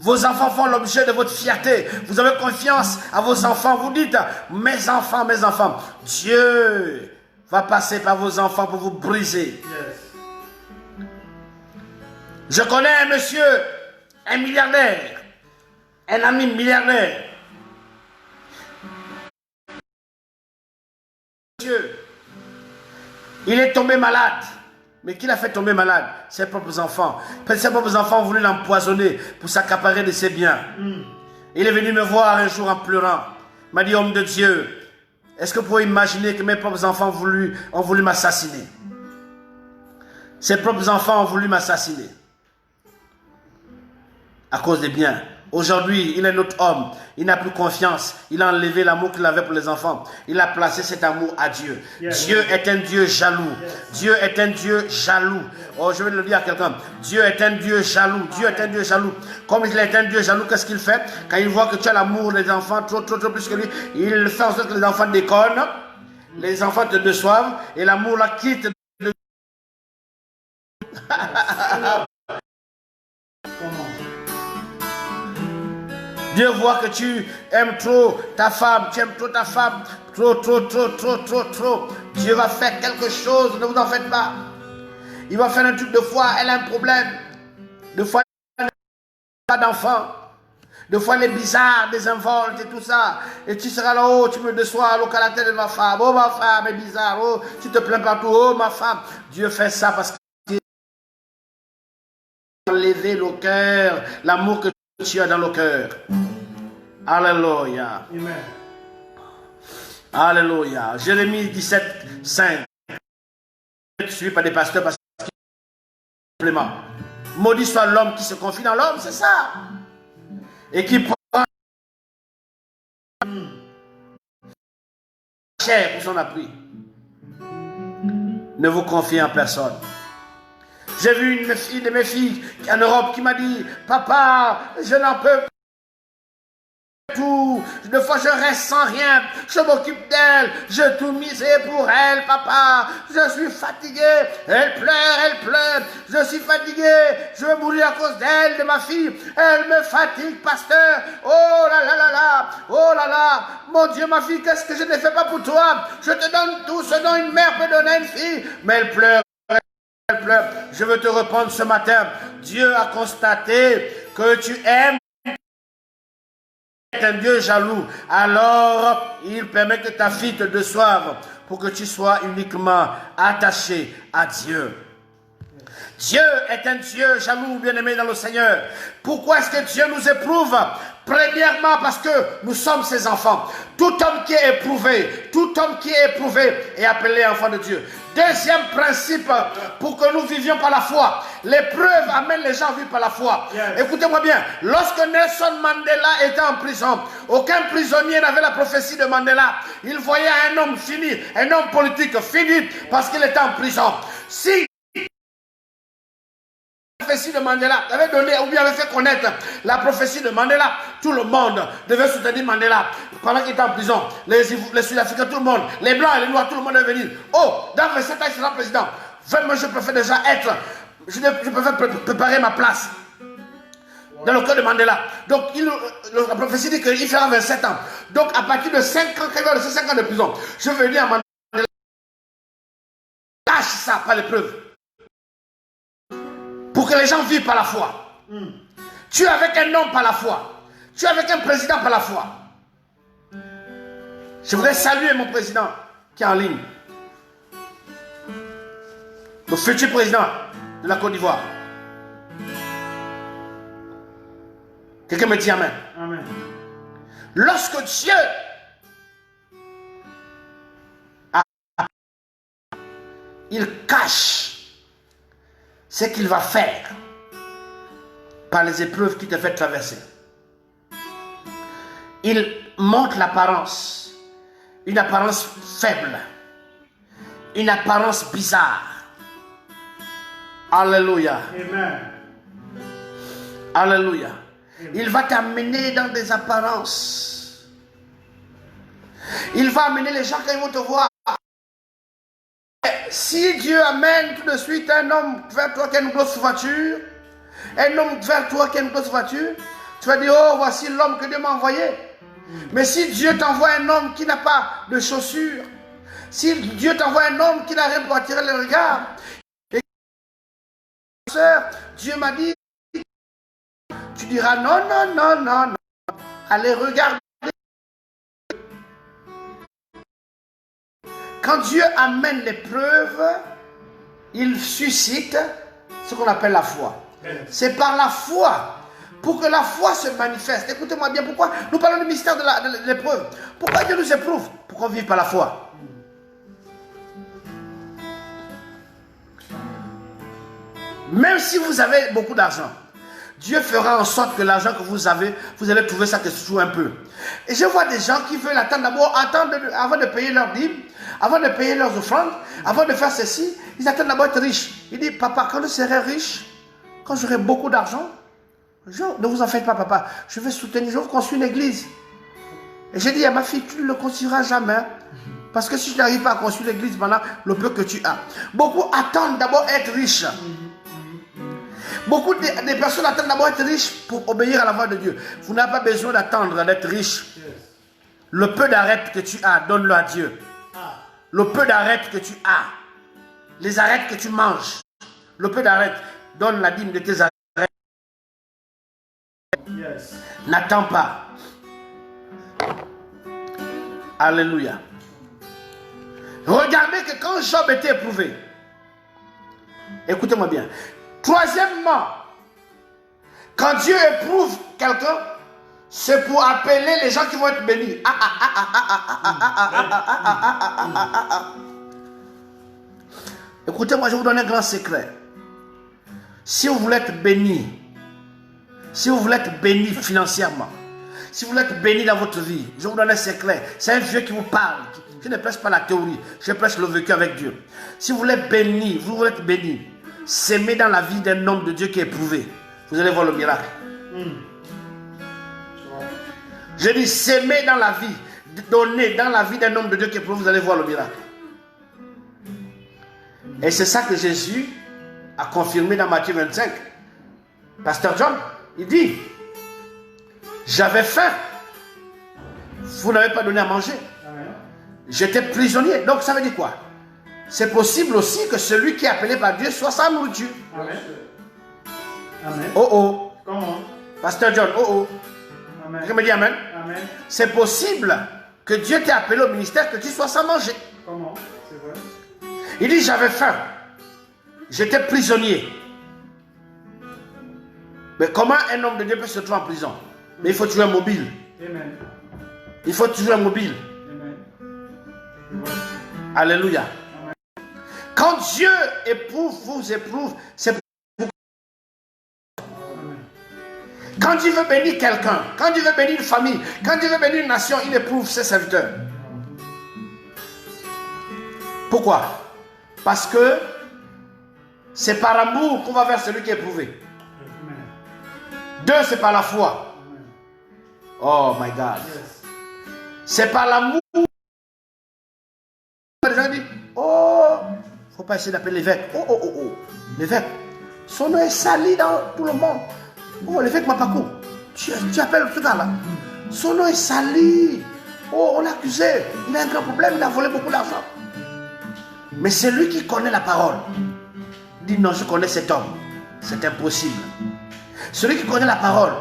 Vos enfants font l'objet de votre fierté. Vous avez confiance à vos enfants. Vous dites, mes enfants. Dieu va passer par vos enfants pour vous briser. Je connais un monsieur, un milliardaire, un ami milliardaire. Monsieur, il est tombé malade. Mais qui l'a fait tomber malade? Ses propres enfants. Ses propres enfants ont voulu l'empoisonner pour s'accaparer de ses biens. Il est venu me voir un jour en pleurant. Il m'a dit, homme de Dieu, est-ce que vous pouvez imaginer que mes propres enfants ont voulu m'assassiner? Ses propres enfants ont voulu m'assassiner. À cause des biens. Aujourd'hui, il est notre homme. Il n'a plus confiance. Il a enlevé l'amour qu'il avait pour les enfants. Il a placé cet amour à Dieu. Dieu est un Dieu jaloux. Dieu est un Dieu jaloux. Oh, je vais le dire à quelqu'un. Dieu est un Dieu jaloux. Dieu est un Dieu jaloux. Comme il est un Dieu jaloux, qu'est-ce qu'il fait? Quand il voit que tu as l'amour des enfants trop plus que lui, il fait en sorte que les enfants déconnent. Les enfants te déçoivent. Et l'amour la quitte. Dieu voit que tu aimes trop ta femme, trop. Dieu va faire quelque chose, ne vous en faites pas. Il va faire un truc de fois, elle a un problème. De fois, elle n'a pas d'enfant. De fois, elle est bizarre, désinvolte et tout ça. Et tu seras là, oh, tu me déçois, le caractère de ma femme. Oh, ma femme est bizarre. Oh, tu te plains partout. Oh, ma femme. Dieu fait ça parce qu'il a enlevé le cœur, l'amour que tu as dans le cœur. Alléluia. Amen. Alléluia. Jérémie 17, 5. Suivi par des pasteurs parce qu'il complément. Maudit soit l'homme qui se confie dans l'homme, c'est ça. Et qui prend cher pour son appui. Ne vous confiez en personne. J'ai vu une de mes filles en Europe qui m'a dit, papa, je n'en peux pas. Tout. Des fois je reste sans rien, je m'occupe d'elle, je tout misé pour elle, papa, je suis fatigué, elle pleure, je suis fatigué, je vais mourir à cause d'elle, de ma fille, elle me fatigue, pasteur, oh là là, mon Dieu, ma fille, qu'est-ce que je ne fais pas pour toi? Je te donne tout ce dont une mère peut donner à une fille, mais elle pleure. Je veux te répondre ce matin, Dieu a constaté que tu aimes un Dieu jaloux, alors il permet que ta fille te déçoive pour que tu sois uniquement attaché à Dieu. Dieu est un Dieu jaloux, bien-aimé dans le Seigneur. Pourquoi est-ce que Dieu nous éprouve? Premièrement, parce que nous sommes ses enfants. Tout homme qui est éprouvé est appelé enfant de Dieu. Deuxième principe, pour que nous vivions par la foi. L'épreuve amène les gens à vivre par la foi. Yes. Écoutez-moi bien, lorsque Nelson Mandela était en prison, aucun prisonnier n'avait la prophétie de Mandela. Il voyait un homme fini, un homme politique fini, parce qu'il était en prison. Si la prophétie de Mandela avait donné, ou bien avait fait connaître la prophétie de Mandela, tout le monde devait soutenir Mandela pendant qu'il était en prison. Les Sud-Africains, tout le monde, les Blancs et les Noirs, tout le monde devait venir. Oh, dans 27 ans, il sera président. Vraiment, je préfère déjà être, je préfère préparer ma place dans le cœur de Mandela. Donc, la prophétie dit qu'il fera 27 ans. Donc, à partir de 5 ans, quand il va rester 5 ans de prison, je vais venir à Mandela. Lâche ça par l'épreuve. Pour que les gens vivent par la foi. Tu es avec un homme par la foi. Tu es avec un président par la foi. Je voudrais saluer mon président qui est en ligne. Le futur président de la Côte d'Ivoire. Quelqu'un me dit Amen. Amen. Lorsque Dieu il cache ce qu'il va faire par les épreuves qu'il te fait traverser. Il montre l'apparence, une apparence faible, une apparence bizarre. Alléluia. Amen. Alléluia. Il va t'amener dans des apparences. Il va amener les gens quand ils vont te voir. Si Dieu amène tout de suite un homme vers toi qui a une grosse voiture, un homme vers toi qui a une grosse voiture, tu vas dire, oh, voici l'homme que Dieu m'a envoyé. Mais si Dieu t'envoie un homme qui n'a pas de chaussures, si Dieu t'envoie un homme qui n'a rien pour attirer le regard, et Dieu m'a dit, tu diras non, non, non, non, non. Allez regarder. Quand Dieu amène l'épreuve, il suscite ce qu'on appelle la foi. C'est par la foi. Pour que la foi se manifeste. Écoutez-moi bien, pourquoi nous parlons du mystère de l'épreuve? Pourquoi Dieu nous éprouve? Pour qu'on vive par la foi. Même si vous avez beaucoup d'argent, Dieu fera en sorte que l'argent que vous avez, vous allez trouver ça que se joue un peu. Et je vois des gens qui veulent attendre d'abord, avant de payer leurs dîmes, avant de payer leurs offrandes, avant de faire ceci, ils attendent d'abord d'être riches. Ils disent, papa, quand je serai riche, quand j'aurai beaucoup d'argent, ne vous en faites pas, papa, je vais soutenir, je vais construire une église. Et j'ai dit à ma fille, tu ne le construiras jamais. Parce que si tu n'arrives pas à construire l'église pendant le peu que tu as. Beaucoup attendent d'abord être riches. Beaucoup de personnes attendent d'abord être riches pour obéir à la voix de Dieu. Vous n'avez pas besoin d'attendre d'être riche. Le peu d'arêtes que tu as, donne-le à Dieu. Le peu d'arêtes que tu as, les arêtes que tu manges, le peu d'arêtes, donne la dîme de tes arêtes. Yes. N'attends pas. Alléluia. Regardez que quand Job était éprouvé, écoutez-moi bien. Troisièmement, quand Dieu éprouve quelqu'un, c'est pour appeler les gens qui vont être bénis. Écoutez-moi, je vous donne un grand secret. Si vous voulez être béni, si vous voulez être béni financièrement, si vous voulez être béni dans votre vie, je vous donne un secret. C'est un vieux qui vous parle. Je ne prêche pas la théorie, je prêche le vécu avec Dieu. Si vous voulez être béni, vous voulez être béni, s'aimer dans la vie d'un homme de Dieu qui est éprouvé. Vous allez voir le miracle. Je dis s'aimer dans la vie, donner dans la vie d'un homme de Dieu qui est éprouvé, vous allez voir le miracle. Et c'est ça que Jésus a confirmé dans Matthieu 25. Pasteur John, il dit, j'avais faim, vous n'avez pas donné à manger. J'étais prisonnier. Donc ça veut dire quoi? C'est possible aussi que celui qui est appelé par Dieu soit sans nourriture. Amen. Amen. Oh oh. Comment? Pasteur John, oh oh. Amen. Quelqu'un me dit Amen. Amen. C'est possible que Dieu t'ait appelé au ministère, que tu sois sans manger. Comment? C'est vrai. Il dit j'avais faim. J'étais prisonnier. Mais comment un homme de Dieu peut se trouver en prison? Mais il faut toujours un mobile. Amen. Il faut toujours un mobile. Amen. Alléluia. Amen. Quand Dieu vous éprouve, c'est pour... Amen. Quand Dieu veut bénir quelqu'un, quand Dieu veut bénir une famille, quand Dieu veut bénir une nation, il éprouve ses serviteurs. Pourquoi? Parce que c'est par amour qu'on va vers celui qui est éprouvé. Amen. 2, c'est par la foi. Amen. Oh my God. Yes. C'est par l'amour. Les gens disent, oh, faut pas essayer d'appeler l'évêque. Oh. L'évêque, son nom est sali dans tout le monde. Oh, l'évêque Mapako, tu appelles ce gars-là. Son nom est sali. Oh, on l'a accusé. Il a un grand problème, il a volé beaucoup d'argent. Mais c'est lui qui connaît la parole. Dit non, je connais cet homme. C'est impossible. Celui qui connaît la parole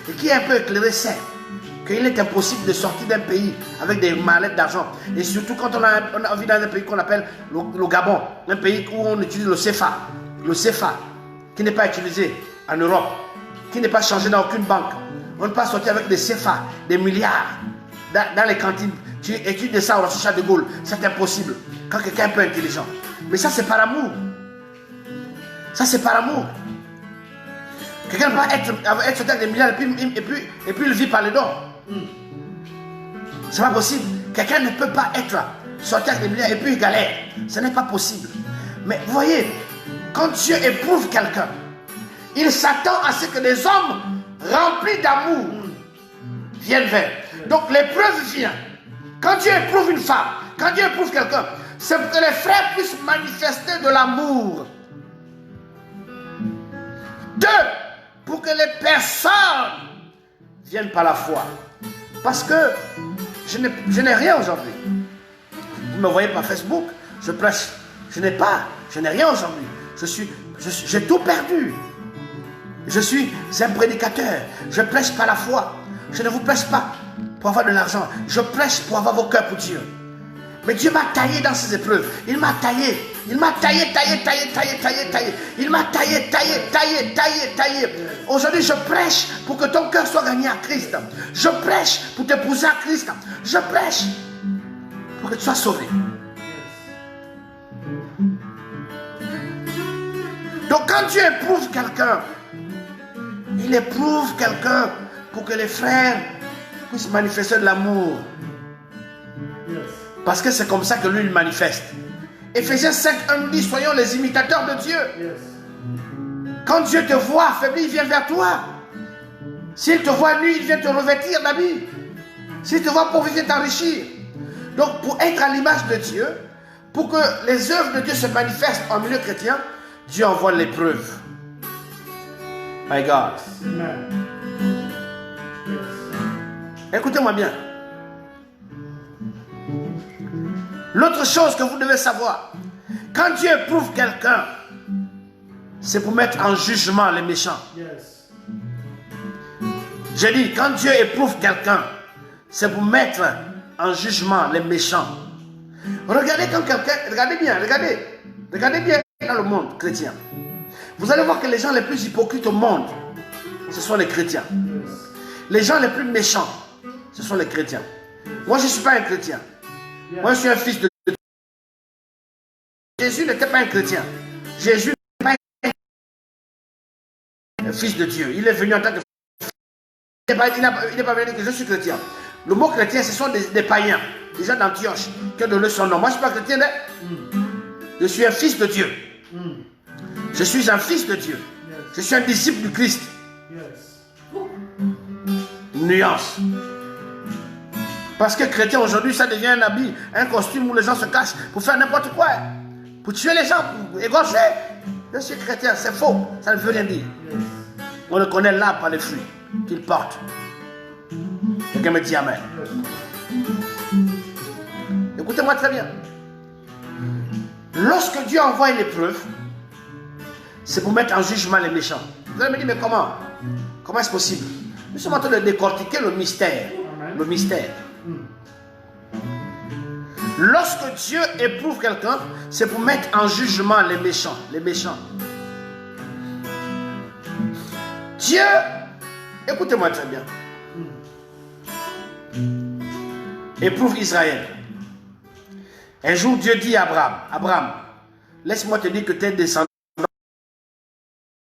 et qui est un peu éclairé sait qu'il est impossible de sortir d'un pays avec des mallettes d'argent. Et surtout quand on vit dans un pays qu'on appelle le Gabon, un pays où on utilise le CFA, qui n'est pas utilisé en Europe, qui n'est pas changé dans aucune banque. On ne peut pas sortir avec des CFA, des milliards, dans les cantines. Tu étudies ça au Rocher de Gaulle, c'est impossible. Quand quelqu'un est un peu intelligent. Mais ça, c'est par amour. Ça, c'est par amour. Quelqu'un ne peut pas être sorti avec des milliards et puis il vit par les dons. C'est pas possible. Quelqu'un ne peut pas être sorti avec des milliards et puis il galère. Ce n'est pas possible. Mais vous voyez, quand Dieu éprouve quelqu'un, il s'attend à ce que des hommes remplis d'amour viennent vers. Donc l'épreuve vient. Quand Dieu éprouve une femme, quand Dieu éprouve quelqu'un, c'est pour que les frères puissent manifester de l'amour. 2, pour que les personnes viennent par la foi. Parce que je n'ai rien aujourd'hui. Vous me voyez par Facebook, je prêche. Je n'ai rien aujourd'hui. J'ai tout perdu. Je suis un prédicateur. Je prêche par la foi. Je ne vous prêche pas pour avoir de l'argent. Je prêche pour avoir vos cœurs pour Dieu. Mais Dieu m'a taillé dans ces épreuves. Il m'a taillé. Il m'a taillé. Il m'a taillé. Aujourd'hui, je prêche pour que ton cœur soit gagné à Christ. Je prêche pour t'épouser à Christ. Je prêche pour que tu sois sauvé. Donc quand Dieu éprouve quelqu'un, il éprouve quelqu'un pour que les frères puissent manifester de l'amour. Parce que c'est comme ça que lui il manifeste. Éphésiens 5:1 dit, soyons les imitateurs de Dieu. Quand Dieu te voit affaibli, il vient vers toi. S'il te voit nu, il vient te revêtir d'habits. S'il te voit pauvre, il vient t'enrichir. Donc pour être à l'image de Dieu, pour que les œuvres de Dieu se manifestent en milieu chrétien, Dieu envoie l'épreuve. My God. Écoutez-moi bien. L'autre chose que vous devez savoir, quand Dieu éprouve quelqu'un, c'est pour mettre en jugement les méchants. J'ai dit, quand Dieu éprouve quelqu'un, c'est pour mettre en jugement les méchants. Regardez quand quelqu'un, regardez bien dans le monde chrétien. Vous allez voir que les gens les plus hypocrites au monde, ce sont les chrétiens. Les gens les plus méchants, ce sont les chrétiens. Moi, je ne suis pas un chrétien. Moi, je suis un fils de Dieu. Jésus n'était pas un chrétien. Jésus n'est pas un fils de Dieu. Il est venu en tant que... Il n'est pas venu que je suis chrétien. Le mot chrétien, ce sont des païens, des gens d'Antioche qui ont donné son nom. Moi, je ne suis pas chrétien. Je suis un fils de Dieu. Je suis un fils de Dieu. Je suis un disciple du Christ. Une nuance. Parce que chrétien aujourd'hui, ça devient un habit, un costume où les gens se cachent pour faire n'importe quoi. Pour tuer les gens, pour égorger. Je suis chrétien, c'est faux. Ça ne veut rien dire. On le connaît là par les fruits qu'il porte. Quelqu'un me dit amen. Écoutez-moi très bien. Lorsque Dieu envoie une épreuve, c'est pour mettre en jugement les méchants. Vous allez me dire, mais comment? Comment est-ce possible? Nous sommes en train de décortiquer le mystère. Le mystère. Lorsque Dieu éprouve quelqu'un, c'est pour mettre en jugement les méchants. Les méchants. Dieu, écoutez-moi très bien. éprouve Israël. Un jour, Dieu dit à Abraham, Abraham, laisse-moi te dire que tes descendants,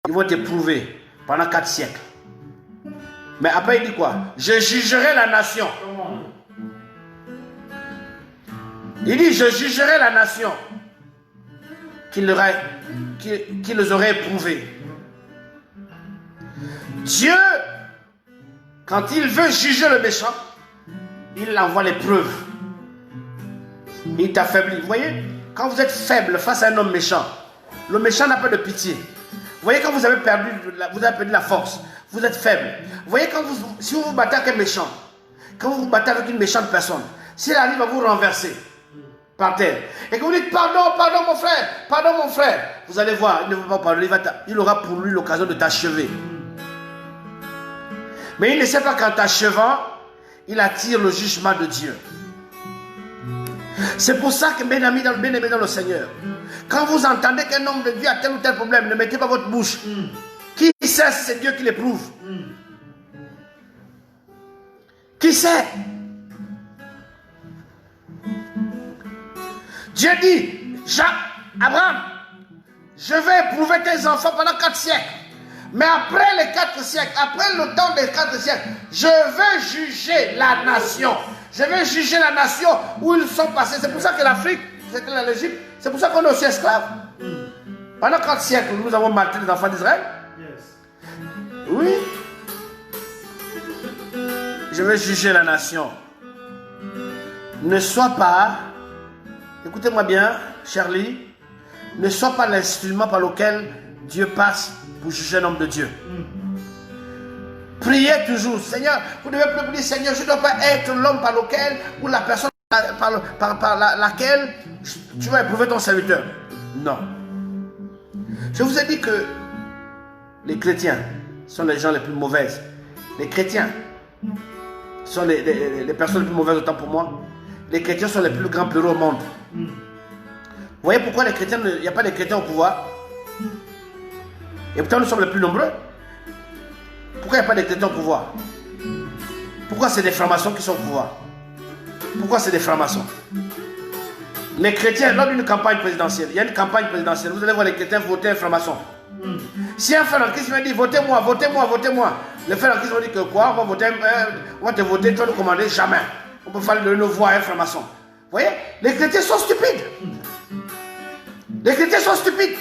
ils vont t'éprouver pendant 4 siècles. Mais après, il dit quoi? Je jugerai la nation. Il dit, je jugerai la nation qui les aurait éprouvés. Dieu, quand il veut juger le méchant, il envoie les preuves. Il t'affaiblit. Vous voyez, quand vous êtes faible face à un homme méchant, le méchant n'a pas de pitié. Vous voyez, quand vous avez perdu la force, vous êtes faible. Vous voyez, si vous vous battez avec un méchant, quand vous vous battez avec une méchante personne, s'il arrive à vous renverser par terre, et que vous dites pardon, pardon mon frère, vous allez voir, il ne va pas pardonner, il aura pour lui l'occasion de t'achever. Mais il ne sait pas qu'en t'achevant, il attire le jugement de Dieu. C'est pour ça que, bien-aimés dans le Seigneur, quand vous entendez qu'un homme de Dieu a tel ou tel problème, ne mettez pas votre bouche. Qui sait si c'est Dieu qui l'éprouve? Qui sait? Dieu dit, Abraham, je vais éprouver tes enfants pendant 4 siècles. Mais après les 4 siècles, après le temps des 4 siècles, je vais juger la nation. Je vais juger la nation où ils sont passés. C'est pour ça que l'Afrique, c'est que l'Égypte, c'est pour ça qu'on est aussi esclaves. Pendant 4 siècles, nous avons maltraité les enfants d'Israël. Oui. Je vais juger la nation. Ne sois pas, écoutez-moi bien, Charlie, ne sois pas l'instrument par lequel Dieu passe pour juger un homme de Dieu. Priez toujours, Seigneur, vous devez prier, Seigneur, je ne dois pas être l'homme par lequel, ou la personne par laquelle tu vas éprouver ton serviteur. Non. Je vous ai dit que les chrétiens sont les gens les plus mauvaises. Les chrétiens sont les personnes les plus mauvaises, autant pour moi. Les chrétiens sont les plus grands peureux au monde. Vous voyez pourquoi les chrétiens, il n'y a pas de chrétiens au pouvoir? Et pourtant nous sommes les plus nombreux. Pourquoi il n'y a pas de chrétiens au pouvoir? Pourquoi c'est des francs-maçons qui sont au pouvoir? Pourquoi c'est des francs-maçons? Les chrétiens, lors d'une campagne présidentielle, il y a une campagne présidentielle, vous allez voir les chrétiens voter un franc-maçon. Si un frère en Christ vient dire votez-moi, votez-moi, votez-moi, les frères en Christ vont dire que quoi? On va te voter, tu vas nous commander, jamais. On peut faire de nos voix à un franc-maçon. Vous voyez? Les chrétiens sont stupides. Les chrétiens sont stupides.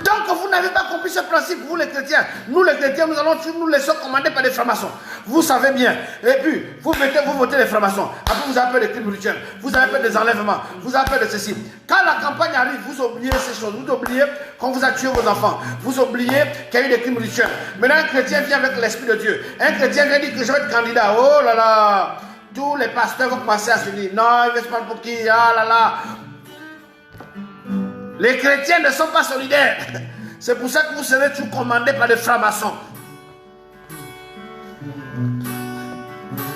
Donc vous n'avez pas compris ce principe, vous les chrétiens. Nous les chrétiens, nous laissons commander par des francs-maçons. Vous savez bien. Et puis, vous votez les francs-maçons. Après, vous avez peur des crimes rituels. Vous avez peur des enlèvements. Vous avez peur de ceci. Quand la campagne arrive, vous oubliez ces choses. Vous oubliez qu'on vous a tué vos enfants. Vous oubliez qu'il y a eu des crimes rituels. Maintenant, un chrétien vient avec l'Esprit de Dieu. Un chrétien vient dire que je vais être candidat. Oh là là. Tous les pasteurs vont commencer à se dire non, il ne se parle pour qui? Ah là là. Les chrétiens ne sont pas solidaires. C'est pour ça que vous serez toujours commandés par des francs-maçons.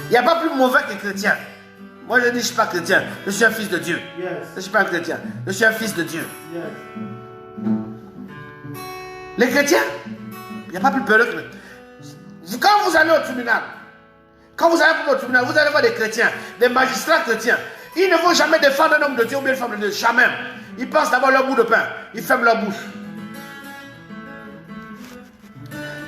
Il n'y a pas plus mauvais que chrétien. Moi je dis je ne suis pas chrétien. Je suis un fils de Dieu. Yes. Je ne suis pas un chrétien. Je suis un fils de Dieu. Yes. Les chrétiens, il n'y a pas plus peureux que... Quand vous allez au tribunal, vous allez voir des chrétiens, des magistrats chrétiens. Ils ne vont jamais défendre un homme de Dieu ou bien une femme de Dieu. Jamais. Ils pensent d'abord leur bout de pain. Ils ferment leur bouche.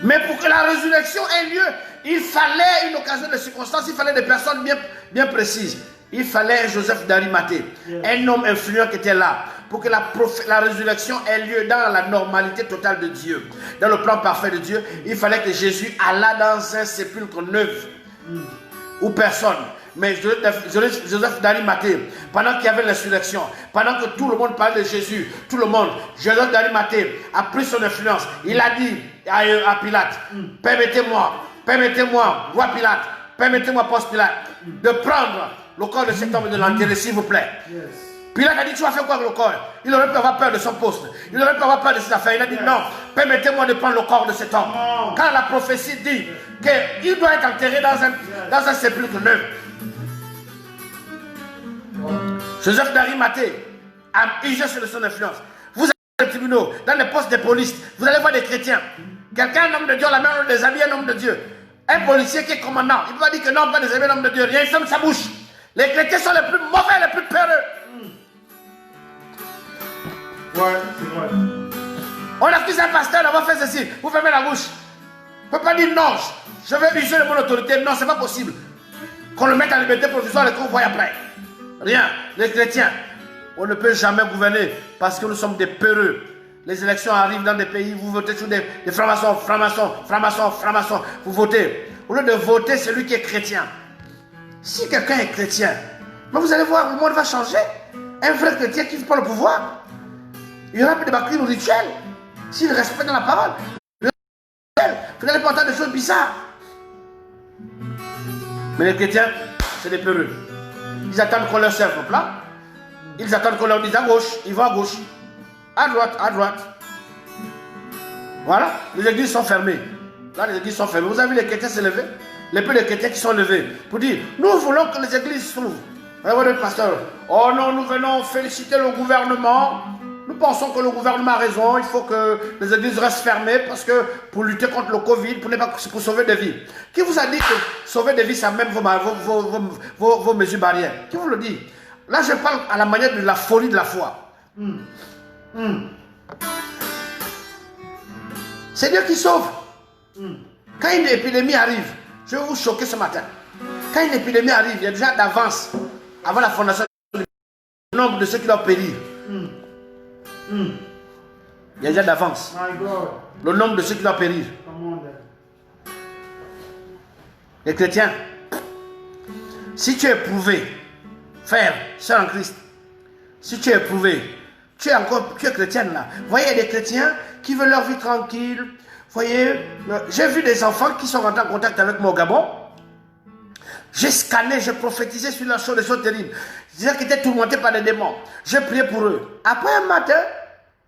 Mais pour que la résurrection ait lieu, il fallait une occasion de circonstance, il fallait des personnes bien précises. Il fallait Joseph d'Arimathée, un homme influent qui était là, pour que la résurrection ait lieu dans la normalité totale de Dieu, dans le plan parfait de Dieu. Il fallait que Jésus allât dans un sépulcre neuf, ou personne. Mais Joseph d'Arimathée, pendant qu'il y avait l'insurrection, pendant que tout le monde parlait de Jésus, tout le monde, Joseph d'Arimathée a pris son influence. Il a dit à Pilate, permettez-moi, roi Pilate, permettez-moi, Ponce Pilate, de prendre le corps de cet homme et de l'enterrer, s'il vous plaît. Yes. Pilate a dit, tu vas faire quoi avec le corps? Il aurait pu avoir peur de son poste. Il aurait pu avoir peur de ses affaires. Il a dit, non, permettez-moi de prendre le corps de cet homme. Car la prophétie dit qu'il doit être enterré dans un sépulcre neuf. Joseph d'Arimathée a usé sur son influence. Vous allez dans les tribunaux, dans les postes de police, vous allez voir des chrétiens. Quelqu'un, un homme de Dieu, la main des amis, un homme de Dieu. Un policier qui est commandant, il ne peut pas dire que non, pas désarmer l'homme de Dieu. Rien, il ferme sa bouche. Les chrétiens sont les plus mauvais, les plus peureux. Ouais, c'est vrai. On accuse un pasteur d'avoir fait ceci. Vous fermez la bouche. On ne peut pas dire non, je vais user de mon autorité. Non, ce n'est pas possible. Qu'on le mette en liberté provisoire et qu'on voie après. Rien. Les chrétiens, on ne peut jamais gouverner parce que nous sommes des peureux. Les élections arrivent dans des pays, vous votez sur des francs-maçons, francs-maçons. Vous votez. Au lieu de voter celui qui est chrétien. Si quelqu'un est chrétien, mais vous allez voir, le monde va changer. Un vrai chrétien qui prend le pouvoir, il y aura plus de doctrine rituelle. S'il respecte dans la parole, vous n'allez pas entendre des choses bizarres. Mais les chrétiens, c'est des peureux. Ils attendent qu'on leur serve au plat. Ils attendent qu'on leur dise à gauche, ils vont à gauche. À droite, à droite. Voilà, les églises sont fermées. Là, les églises sont fermées. Vous avez vu les chrétiens se lever? Les peu de chrétiens qui sont levés pour dire, nous voulons que les églises s'ouvrent. Vous voyez le pasteur, oh non, nous venons féliciter le gouvernement. Nous pensons que le gouvernement a raison. Il faut que les églises restent fermées parce que pour lutter contre le Covid, pour sauver des vies. Qui vous a dit que sauver des vies, c'est même vos mesures barrières? Qui vous le dit? Là, je parle à la manière de la folie de la foi. C'est Dieu qui sauve. Quand une épidémie arrive, je vais vous choquer ce matin. Quand une épidémie arrive, il y a déjà d'avance, avant la fondation, le nombre de ceux qui doivent périr. Il y a déjà d'avance le nombre de ceux qui doivent périr. Les chrétiens, si tu es éprouvé, frère, soeur en Christ, si tu es éprouvé, tu es chrétienne là. Vous voyez, il y a des chrétiens qui veulent leur vie tranquille. Vous voyez, j'ai vu des enfants qui sont rentrés en contact avec moi au Gabon. J'ai scanné, j'ai prophétisé sur leur chose, des choses terribles. Ils disaient qu'ils étaient tourmentés par des démons. J'ai prié pour eux. Après un matin,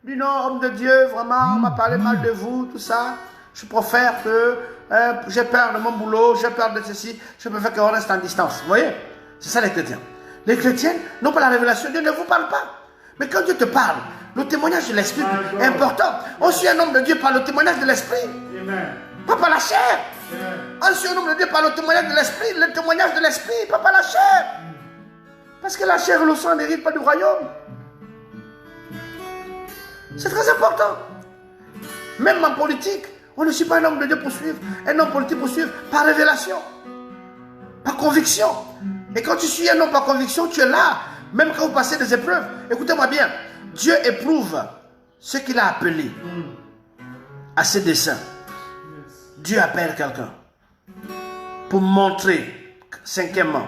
je dis non, homme de Dieu, vraiment, on m'a parlé mal de vous, tout ça. Je préfère que j'ai peur de mon boulot, j'ai peur de ceci. Je préfère qu'on reste en distance. Vous voyez, c'est ça les chrétiens. Les chrétiens n'ont pas la révélation. Dieu ne vous parle pas. Mais quand Dieu te parle, le témoignage de l'esprit est important. On suit un homme de Dieu par le témoignage de l'esprit. Pas par la chair. On suit un homme de Dieu par le témoignage de l'esprit. Le témoignage de l'esprit, pas par la chair. Parce que la chair et le sang n'héritent pas du royaume. C'est très important. Même en politique, on ne suit pas un homme de Dieu pour suivre. Un homme politique pour suivre par révélation. Par conviction. Et quand tu suis un homme par conviction, tu es là. Même quand vous passez des épreuves, écoutez-moi bien, Dieu éprouve ce qu'il a appelé à ses desseins. Dieu appelle quelqu'un pour montrer, cinquièmement,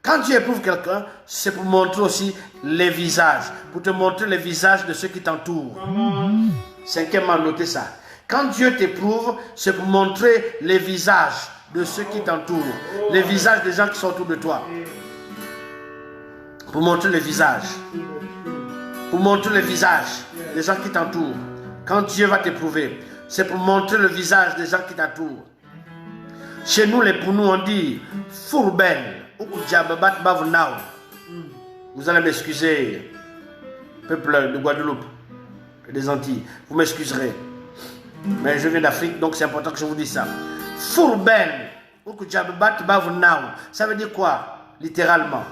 quand Dieu éprouve quelqu'un, c'est pour montrer aussi les visages, pour te montrer les visages de ceux qui t'entourent. Cinquièmement, notez ça. Quand Dieu t'éprouve, c'est pour montrer les visages de ceux qui t'entourent, les visages des gens qui sont autour de toi. Pour montrer les visages. Pour montrer les visages des gens qui t'entourent. Quand Dieu va t'éprouver, c'est pour montrer le visage des gens qui t'entourent. Chez nous, pour nous, on dit Fourben. Vous allez m'excuser, peuple de Guadeloupe et des Antilles. Vous m'excuserez. Mais je viens d'Afrique, donc c'est important que je vous dise ça. Fourben. Ça veut dire quoi, littéralement?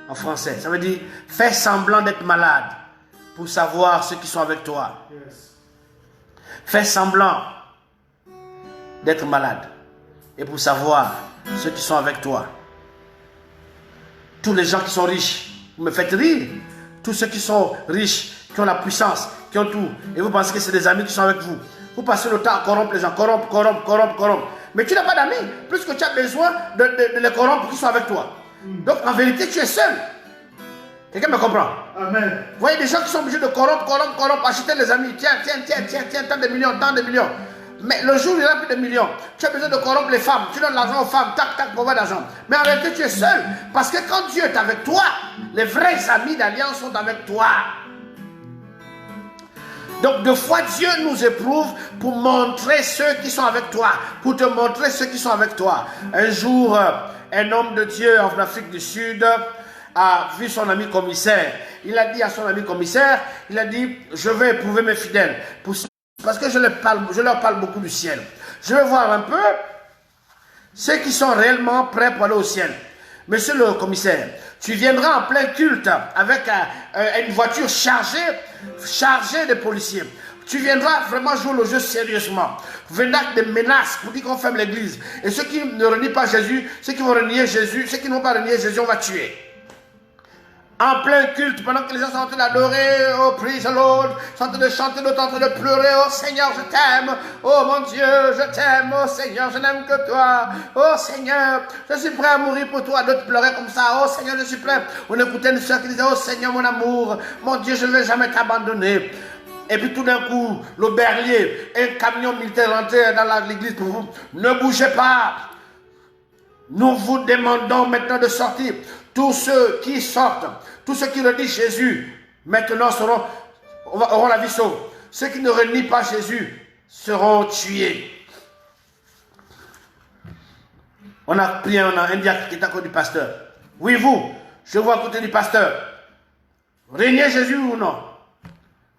En français, ça veut dire fais semblant d'être malade pour savoir ceux qui sont avec toi. Fais semblant d'être malade et pour savoir ceux qui sont avec toi. Tous les gens qui sont riches, vous me faites rire. Tous ceux qui sont riches, qui ont la puissance, qui ont tout, et vous pensez que c'est des amis qui sont avec vous. Vous passez le temps à corrompre les gens, corrompre. Mais tu n'as pas d'amis, plus que tu as besoin de les corrompre qui sont avec toi. Donc en vérité, tu es seul. Quelqu'un me comprend? Amen. Vous voyez des gens qui sont obligés de corrompre, acheter les amis. Tiens, tant de millions. Mais le jour où il n'y a plus de millions, tu as besoin de corrompre les femmes. Tu donnes l'argent aux femmes, tac, pour avoir l'argent. Mais en réalité, tu es seul. Parce que quand Dieu est avec toi, les vrais amis d'alliance sont avec toi. Donc, deux fois, Dieu nous éprouve pour montrer ceux qui sont avec toi. Pour te montrer ceux qui sont avec toi. Un jour, un homme de Dieu en Afrique du Sud a vu son ami commissaire. Il a dit à son ami commissaire, il a dit, je vais éprouver mes fidèles. Parce que je leur parle beaucoup du ciel. Je vais voir un peu Ceux qui sont réellement prêts pour aller au ciel. Monsieur le commissaire, tu viendras en plein culte avec une voiture chargée de policiers. Tu viendras vraiment jouer le jeu sérieusement. Venir avec des menaces pour dire qu'on ferme l'église. Et ceux qui ne renient pas Jésus, ceux qui vont renier Jésus, ceux qui n'ont pas renié Jésus, on va tuer. En plein culte, pendant que les gens sont en train d'adorer, oh praise the Lord, sont en train de chanter, d'autres en train de pleurer, oh Seigneur, je t'aime, oh mon Dieu, je t'aime, oh Seigneur, je n'aime que toi, oh Seigneur, je suis prêt à mourir pour toi, d'autres pleuraient comme ça, oh Seigneur, je suis prêt. On écoutait une soeur qui disait, oh Seigneur, mon amour, mon Dieu, je ne vais jamais t'abandonner. Et puis tout d'un coup, le berlier, un camion militaire rentrait dans l'église pour vous, ne bougez pas. Nous vous demandons maintenant de sortir. Tous ceux qui sortent, tous ceux qui redisent Jésus, maintenant auront la vie sauve. Ceux qui ne renient pas Jésus seront tués. On a pris un diacre qui est à côté du pasteur. Oui, vous, je vous à côté du pasteur. Reniez Jésus ou non?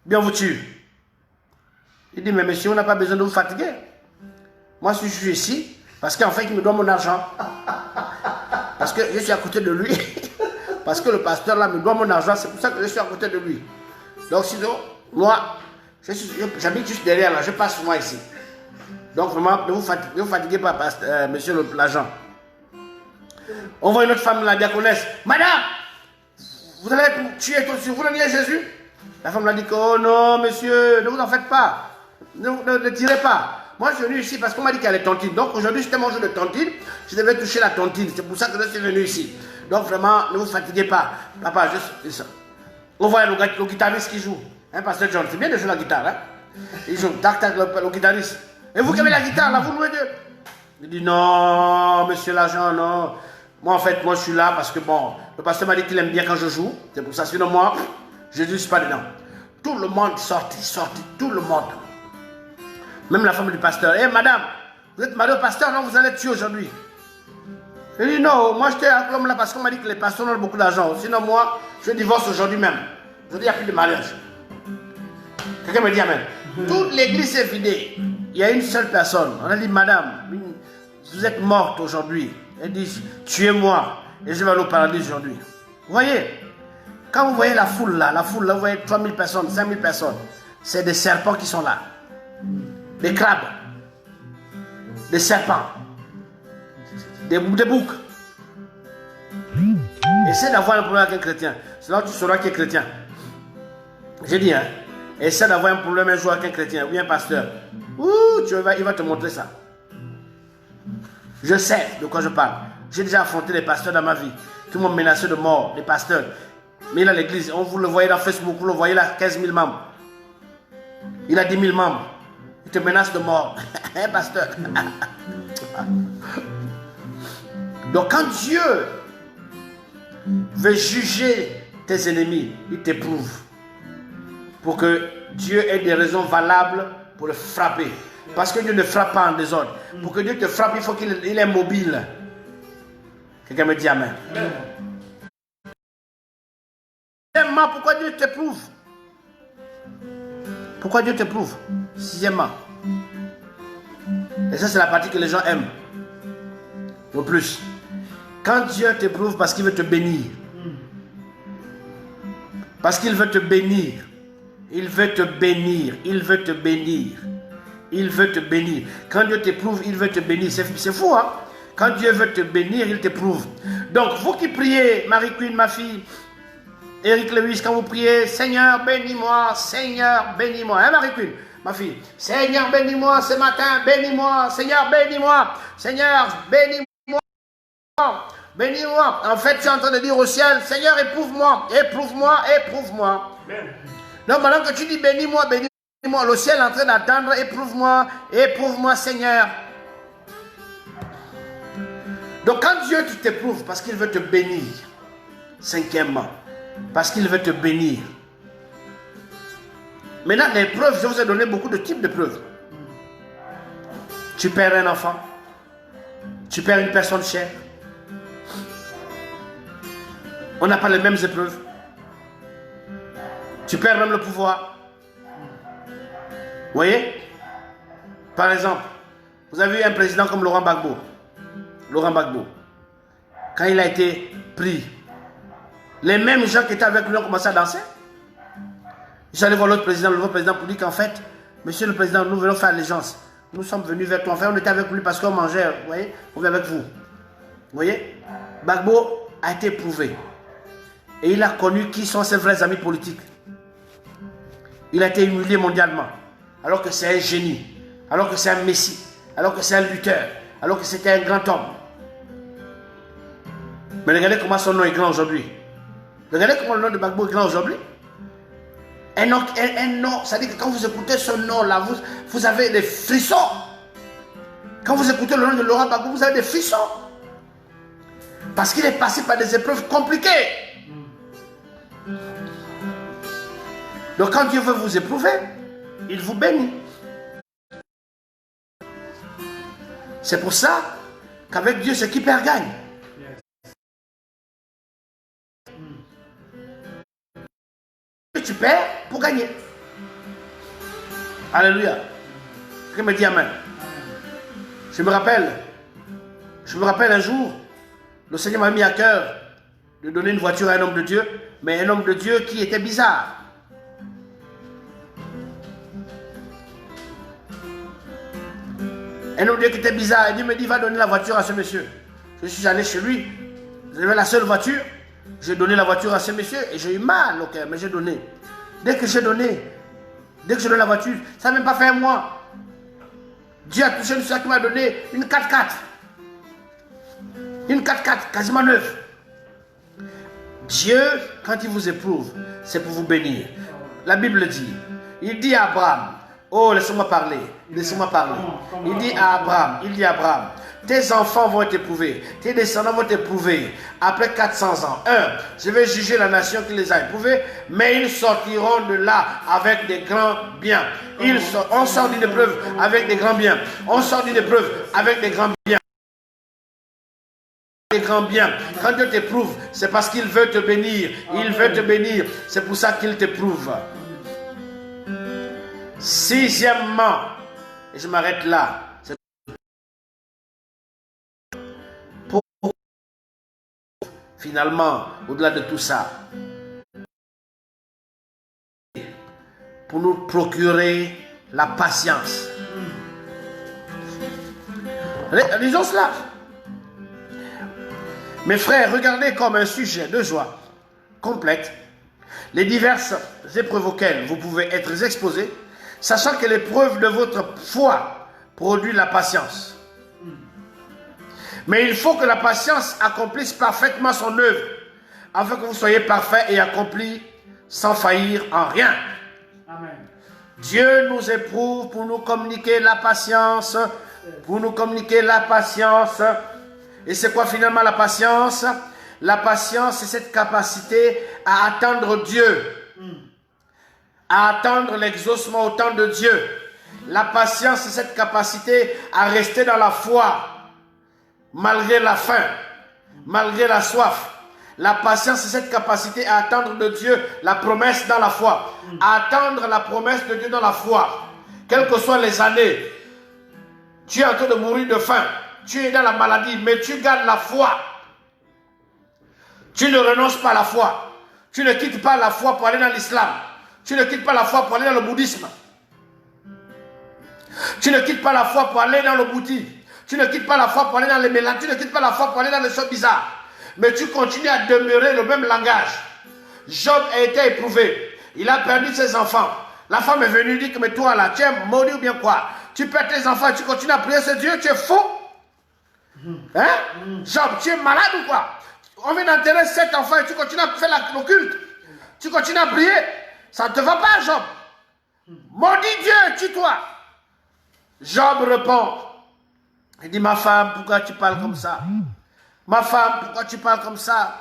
Bien, on vous tue. Il dit, mais monsieur, on n'a pas besoin de vous fatiguer. Moi, je suis ici, parce qu'en fait, il me doit mon argent. Parce que je suis à côté de lui. Parce que le pasteur là me doit mon argent, c'est pour ça que je suis à côté de lui. Donc sinon, moi, j'habite juste derrière là, je passe moi ici. Donc vraiment, ne vous fatiguez pas, monsieur l'agent. On voit une autre femme, la diaconesse. Madame, vous allez être tuée tout de suite, vous reniez Jésus? La femme l'a dit que, oh non, monsieur, ne vous en faites pas. Ne tirez pas. Moi, je suis venu ici parce qu'on m'a dit qu'il y a les tontines. Donc, aujourd'hui, c'était mon jour de tontine. Je devais toucher la tontine. C'est pour ça que je suis venu ici. Donc, vraiment, ne vous fatiguez pas. Papa, on voit le guitariste qui joue. Hein, Pasteur John, c'est bien de jouer la guitare. Hein? Il joue, tac, tac, le guitariste. Et vous qui avez la guitare, là, vous louez Dieu. Il dit, non, monsieur l'agent, non. Moi, en fait, moi, je suis là parce que, bon, le pasteur m'a dit qu'il aime bien quand je joue. C'est pour ça, sinon, moi, je ne suis pas dedans. Tout le monde sorti, tout le monde. Même la femme du pasteur. Eh madame, vous êtes mariée au pasteur, non, vous allez tuer aujourd'hui. Je dis non, moi j'étais avec l'homme là parce qu'on m'a dit que les pasteurs ont beaucoup d'argent. Sinon moi, je divorce aujourd'hui même. Aujourd'hui il n'y a plus de mariage. Quelqu'un me dit amen. Toute l'église est vidée. Il y a une seule personne. On a dit madame, vous êtes morte aujourd'hui. Elle dit, tuez-moi et je vais aller au paradis aujourd'hui. Vous voyez, quand vous voyez la foule là, vous voyez 3000 personnes, 5000 personnes. C'est des serpents qui sont là. Des crabes, des serpents, des boucs. Essaie d'avoir un problème avec un chrétien. C'est là que tu sauras qu'il est chrétien. J'ai dit, hein. Essaie d'avoir un problème un jour avec un chrétien ou un pasteur. Ouh, il va te montrer ça. Je sais de quoi je parle. J'ai déjà affronté les pasteurs dans ma vie qui m'ont menacé de mort, les pasteurs. Mais il a l'église, vous le voyez dans Facebook, vous le voyez là, 15 000 membres. Il a 10 000 membres. Il te menace de mort. Hein, pasteur? Donc, quand Dieu veut juger tes ennemis, il t'éprouve. Pour que Dieu ait des raisons valables pour le frapper. Parce que Dieu ne frappe pas en désordre. Pour que Dieu te frappe, il faut qu'il est mobile. Quelqu'un me dit amen. Sixièmement, pourquoi Dieu t'éprouve? Pourquoi Dieu t'éprouve? Sixièmement. Et ça, c'est la partie que les gens aiment. Le plus. Quand Dieu t'éprouve parce qu'il veut te bénir. Parce qu'il veut te bénir. Il veut te bénir. Il veut te bénir. Il veut te bénir. Quand Dieu t'éprouve, il veut te bénir. C'est fou, hein? Quand Dieu veut te bénir, il t'éprouve. Donc, vous qui priez, Marie Queen, ma fille, Eric Lewis, quand vous priez, Seigneur, bénis-moi, Seigneur, bénis-moi. Hein, Marie Queen, ma fille? Seigneur, bénis-moi ce matin, bénis-moi, Seigneur, bénis-moi, Seigneur, bénis-moi, bénis-moi. En fait, tu es en train de dire au ciel, Seigneur, éprouve-moi, éprouve-moi, éprouve-moi. Donc, maintenant que tu dis bénis-moi, bénis-moi, le ciel est en train d'attendre, éprouve-moi, éprouve-moi, Seigneur. Donc, quand Dieu t'éprouve, parce qu'il veut te bénir, cinquièmement, parce qu'il veut te bénir. Maintenant, les preuves, je vous ai donné beaucoup de types de preuves. Tu perds un enfant. Tu perds une personne chère. On n'a pas les mêmes épreuves. Tu perds même le pouvoir. Vous voyez? Par exemple, vous avez eu un président comme Laurent Gbagbo. Laurent Gbagbo, quand il a été pris, les mêmes gens qui étaient avec lui ont commencé à danser. Ils sont allés voir l'autre président, le nouveau président, pour dire qu'en fait, monsieur le président, nous venons faire allégeance. Nous sommes venus vers toi. Enfin, on était avec lui parce qu'on mangeait, vous voyez, on vient avec vous. Vous voyez, Gbagbo a été prouvé. Et il a connu qui sont ses vrais amis politiques. Il a été humilié mondialement. Alors que c'est un génie. Alors que c'est un messie. Alors que c'est un lutteur. Alors que c'était un grand homme. Mais regardez comment son nom est grand aujourd'hui. Regardez comment le nom de Gbagbo est grand aujourd'hui. Un nom, ça dit que quand vous écoutez ce nom-là, vous avez des frissons. Quand vous écoutez le nom de Laurent Gbagbo, vous avez des frissons. Parce qu'il est passé par des épreuves compliquées. Donc quand Dieu veut vous éprouver, il vous bénit. C'est pour ça qu'avec Dieu, c'est qui perd gagne. Tu perds pour gagner. Alléluia. Quelqu'un me dit amen. Je me rappelle un jour, le Seigneur m'a mis à cœur de donner une voiture à un homme de Dieu, mais un homme de Dieu qui était bizarre. Un homme de Dieu qui était bizarre. Et Dieu me dit, va donner la voiture à ce monsieur. Je suis allé chez lui. J'avais la seule voiture. J'ai donné la voiture à ce monsieur et j'ai eu mal au cœur, mais j'ai donné. Dès que j'ai donné la voiture, ça n'a même pas fait un mois. Dieu a touché une soeur qui m'a donné une 4x4. Une 4x4, quasiment neuve. Dieu, quand il vous éprouve, c'est pour vous bénir. La Bible dit, il dit à Abraham, oh, laissez-moi parler. Il dit à Abraham, tes enfants vont être éprouvés, tes descendants vont être éprouvés. Après 400 ans, je vais juger la nation qui les a éprouvés, mais ils sortiront de là avec des grands biens. On sort d'une épreuve avec des grands biens. On sort d'une épreuve avec des grands biens. Des grands biens. Quand Dieu t'éprouve, c'est parce qu'il veut te bénir. Il veut te bénir. C'est pour ça qu'il t'éprouve. Sixièmement, et je m'arrête là. Finalement, au-delà de tout ça, pour nous procurer la patience. Lisons cela. Mes frères, regardez comme un sujet de joie complète les diverses épreuves auxquelles vous pouvez être exposés, sachant que l'épreuve de votre foi produit la patience. Mais il faut que la patience accomplisse parfaitement son œuvre, afin que vous soyez parfaits et accomplis sans faillir en rien. Amen. Dieu nous éprouve pour nous communiquer la patience, Et c'est quoi finalement la patience? La patience, c'est cette capacité à attendre Dieu, à attendre l'exaucement au temps de Dieu. La patience, c'est cette capacité à rester dans la foi, malgré la faim, malgré la soif. La patience, c'est cette capacité à attendre de Dieu la promesse dans la foi. À attendre la promesse de Dieu dans la foi. Quelles que soient les années, tu es en train de mourir de faim, tu es dans la maladie, mais tu gardes la foi. Tu ne renonces pas à la foi. Tu ne quittes pas la foi pour aller dans l'islam. Tu ne quittes pas la foi pour aller dans le bouddhisme. Tu ne quittes pas la foi pour aller dans le bouddhisme. Tu ne quittes pas la foi pour aller dans les mélanges. Tu ne quittes pas la foi pour aller dans les choses bizarres. Mais tu continues à demeurer le même langage. Job a été éprouvé. Il a perdu ses enfants. La femme est venue dire que mais toi là, tu es maudit ou bien quoi? Tu perds tes enfants et tu continues à prier ce Dieu, tu es fou. Hein? Job, tu es malade ou quoi? On vient d'enterrer 7 enfants et tu continues à faire le culte. Tu continues à prier. Ça ne te va pas, Job. Maudit Dieu, tue-toi. Job répond. Il dit, ma femme, pourquoi tu parles comme ça? Ma femme, pourquoi tu parles comme ça?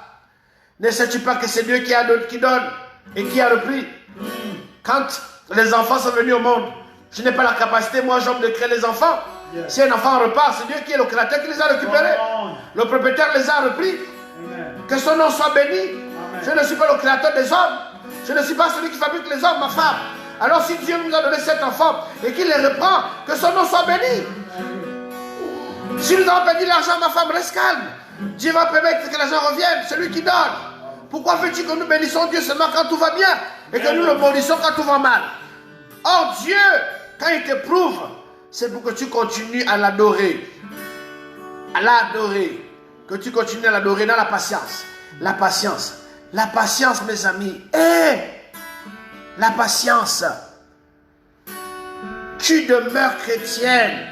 Ne sais-tu pas que c'est Dieu qui donne et qui a repris? Quand les enfants sont venus au monde, je n'ai pas la capacité, moi, Job, de créer les enfants. Si un enfant repart, c'est Dieu qui est le créateur qui les a récupérés. Le propriétaire les a repris. Que son nom soit béni. Je ne suis pas le créateur des hommes. Je ne suis pas celui qui fabrique les hommes, ma femme. Alors si Dieu nous a donné cet enfant et qu'il les reprend, que son nom soit béni. Si nous avons perdu l'argent, ma femme, reste calme. Dieu va permettre que l'argent revienne, celui qui donne. Pourquoi veux-tu que nous bénissons Dieu seulement quand tout va bien et que nous le maudissons quand tout va mal? Or Dieu, quand il t'éprouve, c'est pour que tu continues à l'adorer. À l'adorer. Que tu continues à l'adorer dans la patience. La patience. La patience, mes amis. La patience. Tu demeures chrétienne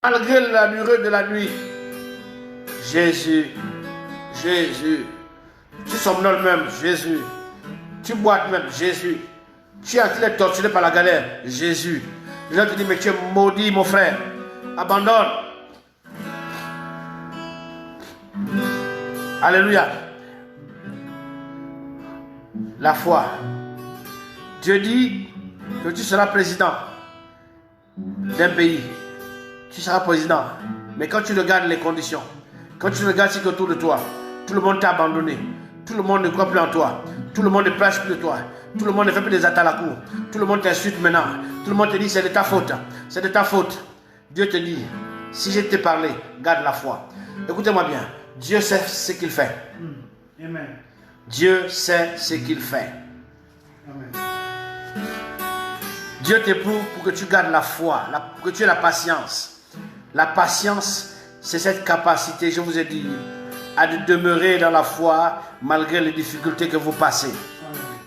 malgré la durée de la nuit. Jésus. Jésus. Tu somnoles même, Jésus. Tu boites même, Jésus. Tu es en train de torturer par la galère, Jésus. Les gens te disent, mais tu es maudit, mon frère. Abandonne. Alléluia. La foi. Dieu dit que tu seras président d'un pays. Tu seras président. Mais quand tu regardes les conditions, quand tu regardes ce qui est autour de toi, tout le monde t'a abandonné. Tout le monde ne croit plus en toi. Tout le monde ne prêche plus de toi. Tout le monde ne fait plus des attaques à la cour. Tout le monde t'insulte maintenant. Tout le monde te dit c'est de ta faute. C'est de ta faute. Dieu te dit, si je t'ai parlé, garde la foi. Écoutez-moi bien. Dieu sait ce qu'il fait. Amen. Dieu sait ce qu'il fait. Amen. Dieu t'éprouve pour que tu gardes la foi, pour que tu aies la patience. La patience, c'est cette capacité, je vous ai dit, à demeurer dans la foi malgré les difficultés que vous passez.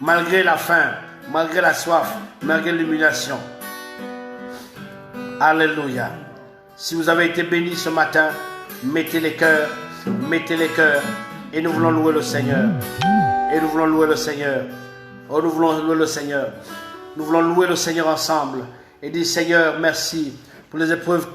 Malgré la faim, malgré la soif, malgré l'humiliation. Alléluia. Si vous avez été bénis ce matin, mettez les cœurs, et nous voulons louer le Seigneur. Et nous voulons louer le Seigneur. Oh, nous voulons louer le Seigneur. Nous voulons louer le Seigneur ensemble et dire Seigneur, merci pour les épreuves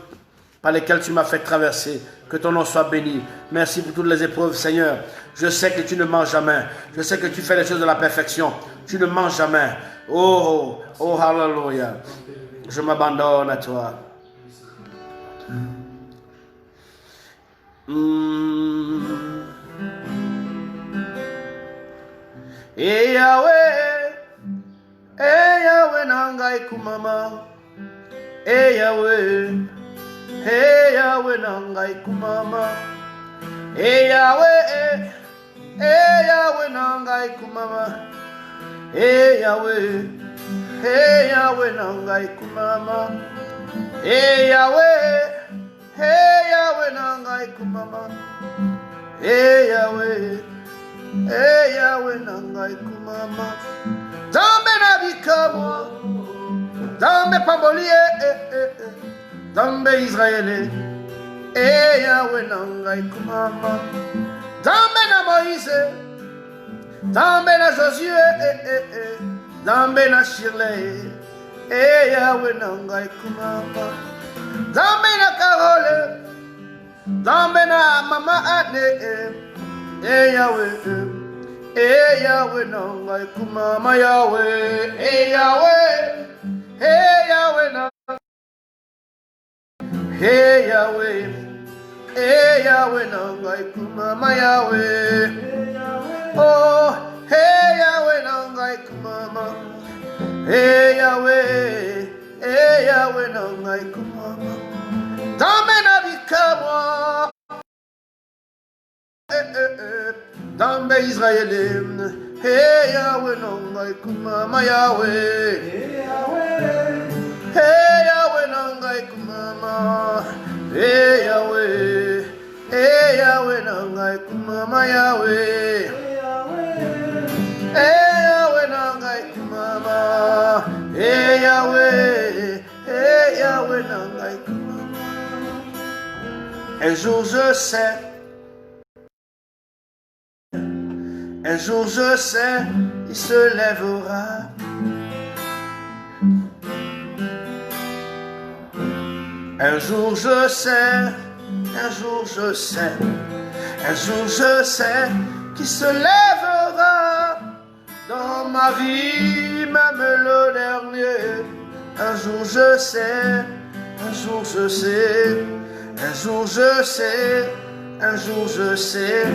par lesquelles tu m'as fait traverser. Que ton nom soit béni. Merci pour toutes les épreuves, Seigneur. Je sais que tu ne mens jamais. Je sais que tu fais les choses de la perfection. Tu ne mens jamais. Oh, oh, hallelujah. Je m'abandonne à toi. Et Yahweh nangai kumama. Et Yahweh nangai kumama. Et Yahweh nangai kumama. Et Yahweh nangai kumama. Et Yahweh nangai kumama. Et Yahweh nangai kumama. Zambe na bikamwa. Zambe pambolie. Zambe Israël. Et Yahweh nangai kumama. Zambe na Moïse. Zambe na Josué. Zambe na Shirley. Et Yahweh nangai kumama. Zambe na Carole. Zambe na Mama Ane. Et Yahweh nangai kumama Yahweh. Et Yahweh nangai. Hey Yahweh, hey Yahweh nangai kumama Yahweh. Oh, hey Yahweh nangai kumama. Hey Yahweh nangai kumama. Zambe na bikamwa. Zambe Israël. Hey Yahweh nangai kumama Yahweh. Hey Yahweh nangai kumama. Hey Yahweh nangai kumama Yahweh. Hey Yahweh nangai kumama. Hey Yahweh nangai kumama. Un jour je sais. Un jour je sais, il se lèvera. Un jour je sais, un jour je sais, un jour je sais qu'il se lèvera dans ma vie, même le dernier. Un jour je sais, un jour je sais, un jour je sais, un jour je sais,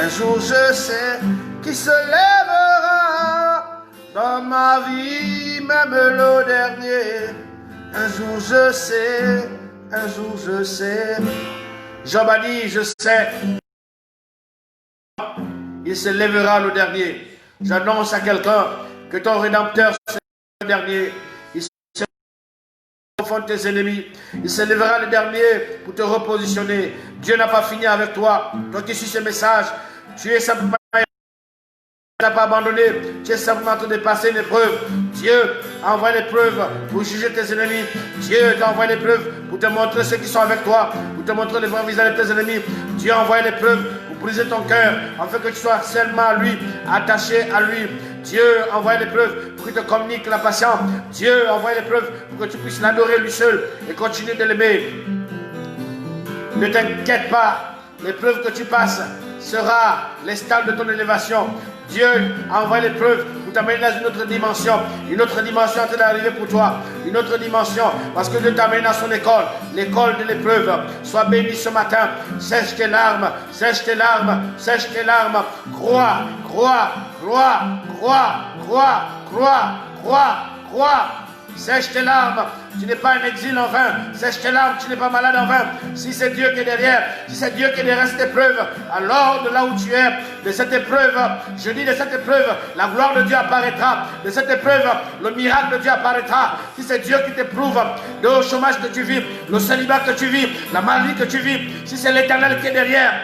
un jour je sais qu'il se lèvera dans ma vie, même le dernier. Un jour je sais, un jour je sais. Job a dit, je sais. Il se lèvera le dernier. J'annonce à quelqu'un que ton rédempteur sera le dernier. Il se lèvera au fond de tes ennemis. Il se lèvera le dernier pour te repositionner. Dieu n'a pas fini avec toi. Toi qui suis ce message, tu es simplement... Tu n'as pas abandonné, tu es simplement en train de passer une épreuve. Dieu a envoyé l'épreuve pour juger tes ennemis. Dieu t'a envoyé l'épreuve pour te montrer ceux qui sont avec toi, pour te montrer les vrais visages de tes ennemis. Dieu a envoyé l'épreuve pour briser ton cœur, afin que tu sois seulement à lui, attaché à lui. Dieu a envoyé l'épreuve pour qu'il te communique la patience. Dieu a envoyé l'épreuve pour que tu puisses l'adorer lui seul et continuer de l'aimer. Ne t'inquiète pas, l'épreuve que tu passes sera l'estal de ton élévation. Dieu a envoyé l'épreuve pour t'amener dans une autre dimension. Une autre dimension est en train d'arriver pour toi. Une autre dimension. Parce que Dieu t'amène dans son école. L'école de l'épreuve. Sois béni ce matin. Sèche tes larmes. Sèche tes larmes. Sèche tes larmes. Crois. Crois. Crois. Crois. Crois. Crois. Crois. Crois. Sèche tes larmes, tu n'es pas un exil en vain. Sèche tes larmes, tu n'es pas malade en vain. Si c'est Dieu qui est derrière, si c'est Dieu qui est derrière cette épreuve, alors de là où tu es, de cette épreuve, je dis de cette épreuve, la gloire de Dieu apparaîtra. De cette épreuve, le miracle de Dieu apparaîtra. Si c'est Dieu qui t'éprouve, le chômage que tu vis, le célibat que tu vis, la maladie que tu vis, si c'est l'Éternel qui est derrière,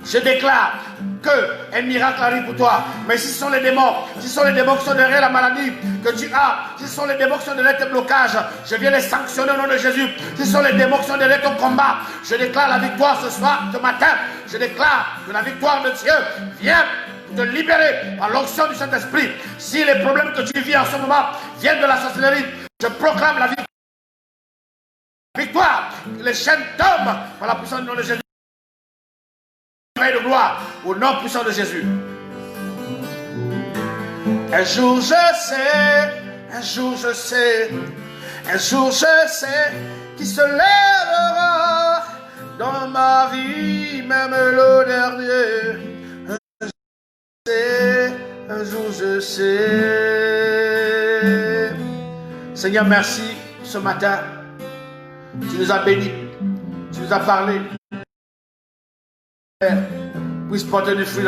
je déclare qu'un miracle arrive pour toi. Mais si ce sont les démons, si ce sont les démons qui sont derrière la maladie que tu as, si ce sont les démons qui sont derrière tes blocages, je viens les sanctionner au nom de Jésus. Si ce sont les démons qui sont derrière ton combat, je déclare la victoire ce soir, ce matin. Je déclare que la victoire de Dieu vient te libérer par l'onction du Saint-Esprit. Si les problèmes que tu vis en ce moment viennent de la sorcellerie, je proclame la victoire. Les chaînes tombent par la puissance du nom de Jésus. De gloire au nom puissant de Jésus. Un jour je sais, un jour je sais, un jour je sais qui se lèvera dans ma vie, même le dernier. Un jour je sais. Seigneur, merci ce matin. Tu nous as bénis, tu nous as parlé. Puisse porter du fruit,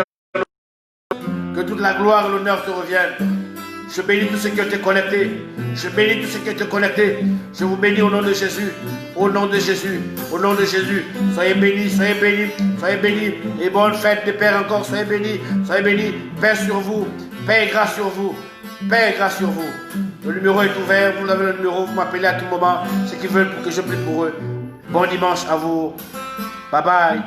que toute la gloire et l'honneur te reviennent. Je bénis tous ceux qui ont été connectés. Je bénis tous ceux qui ont été connectés. Je vous bénis au nom de Jésus. Au nom de Jésus. Au nom de Jésus. Soyez bénis, soyez bénis, soyez bénis. Et bonne fête de Père encore. Soyez bénis, soyez bénis. Paix sur vous. Paix et grâce sur vous. Paix et grâce sur vous. Le numéro est ouvert. Vous avez le numéro. Vous m'appelez à tout moment. Ceux qui veulent pour que je prie pour eux. Bon dimanche à vous. Bye bye.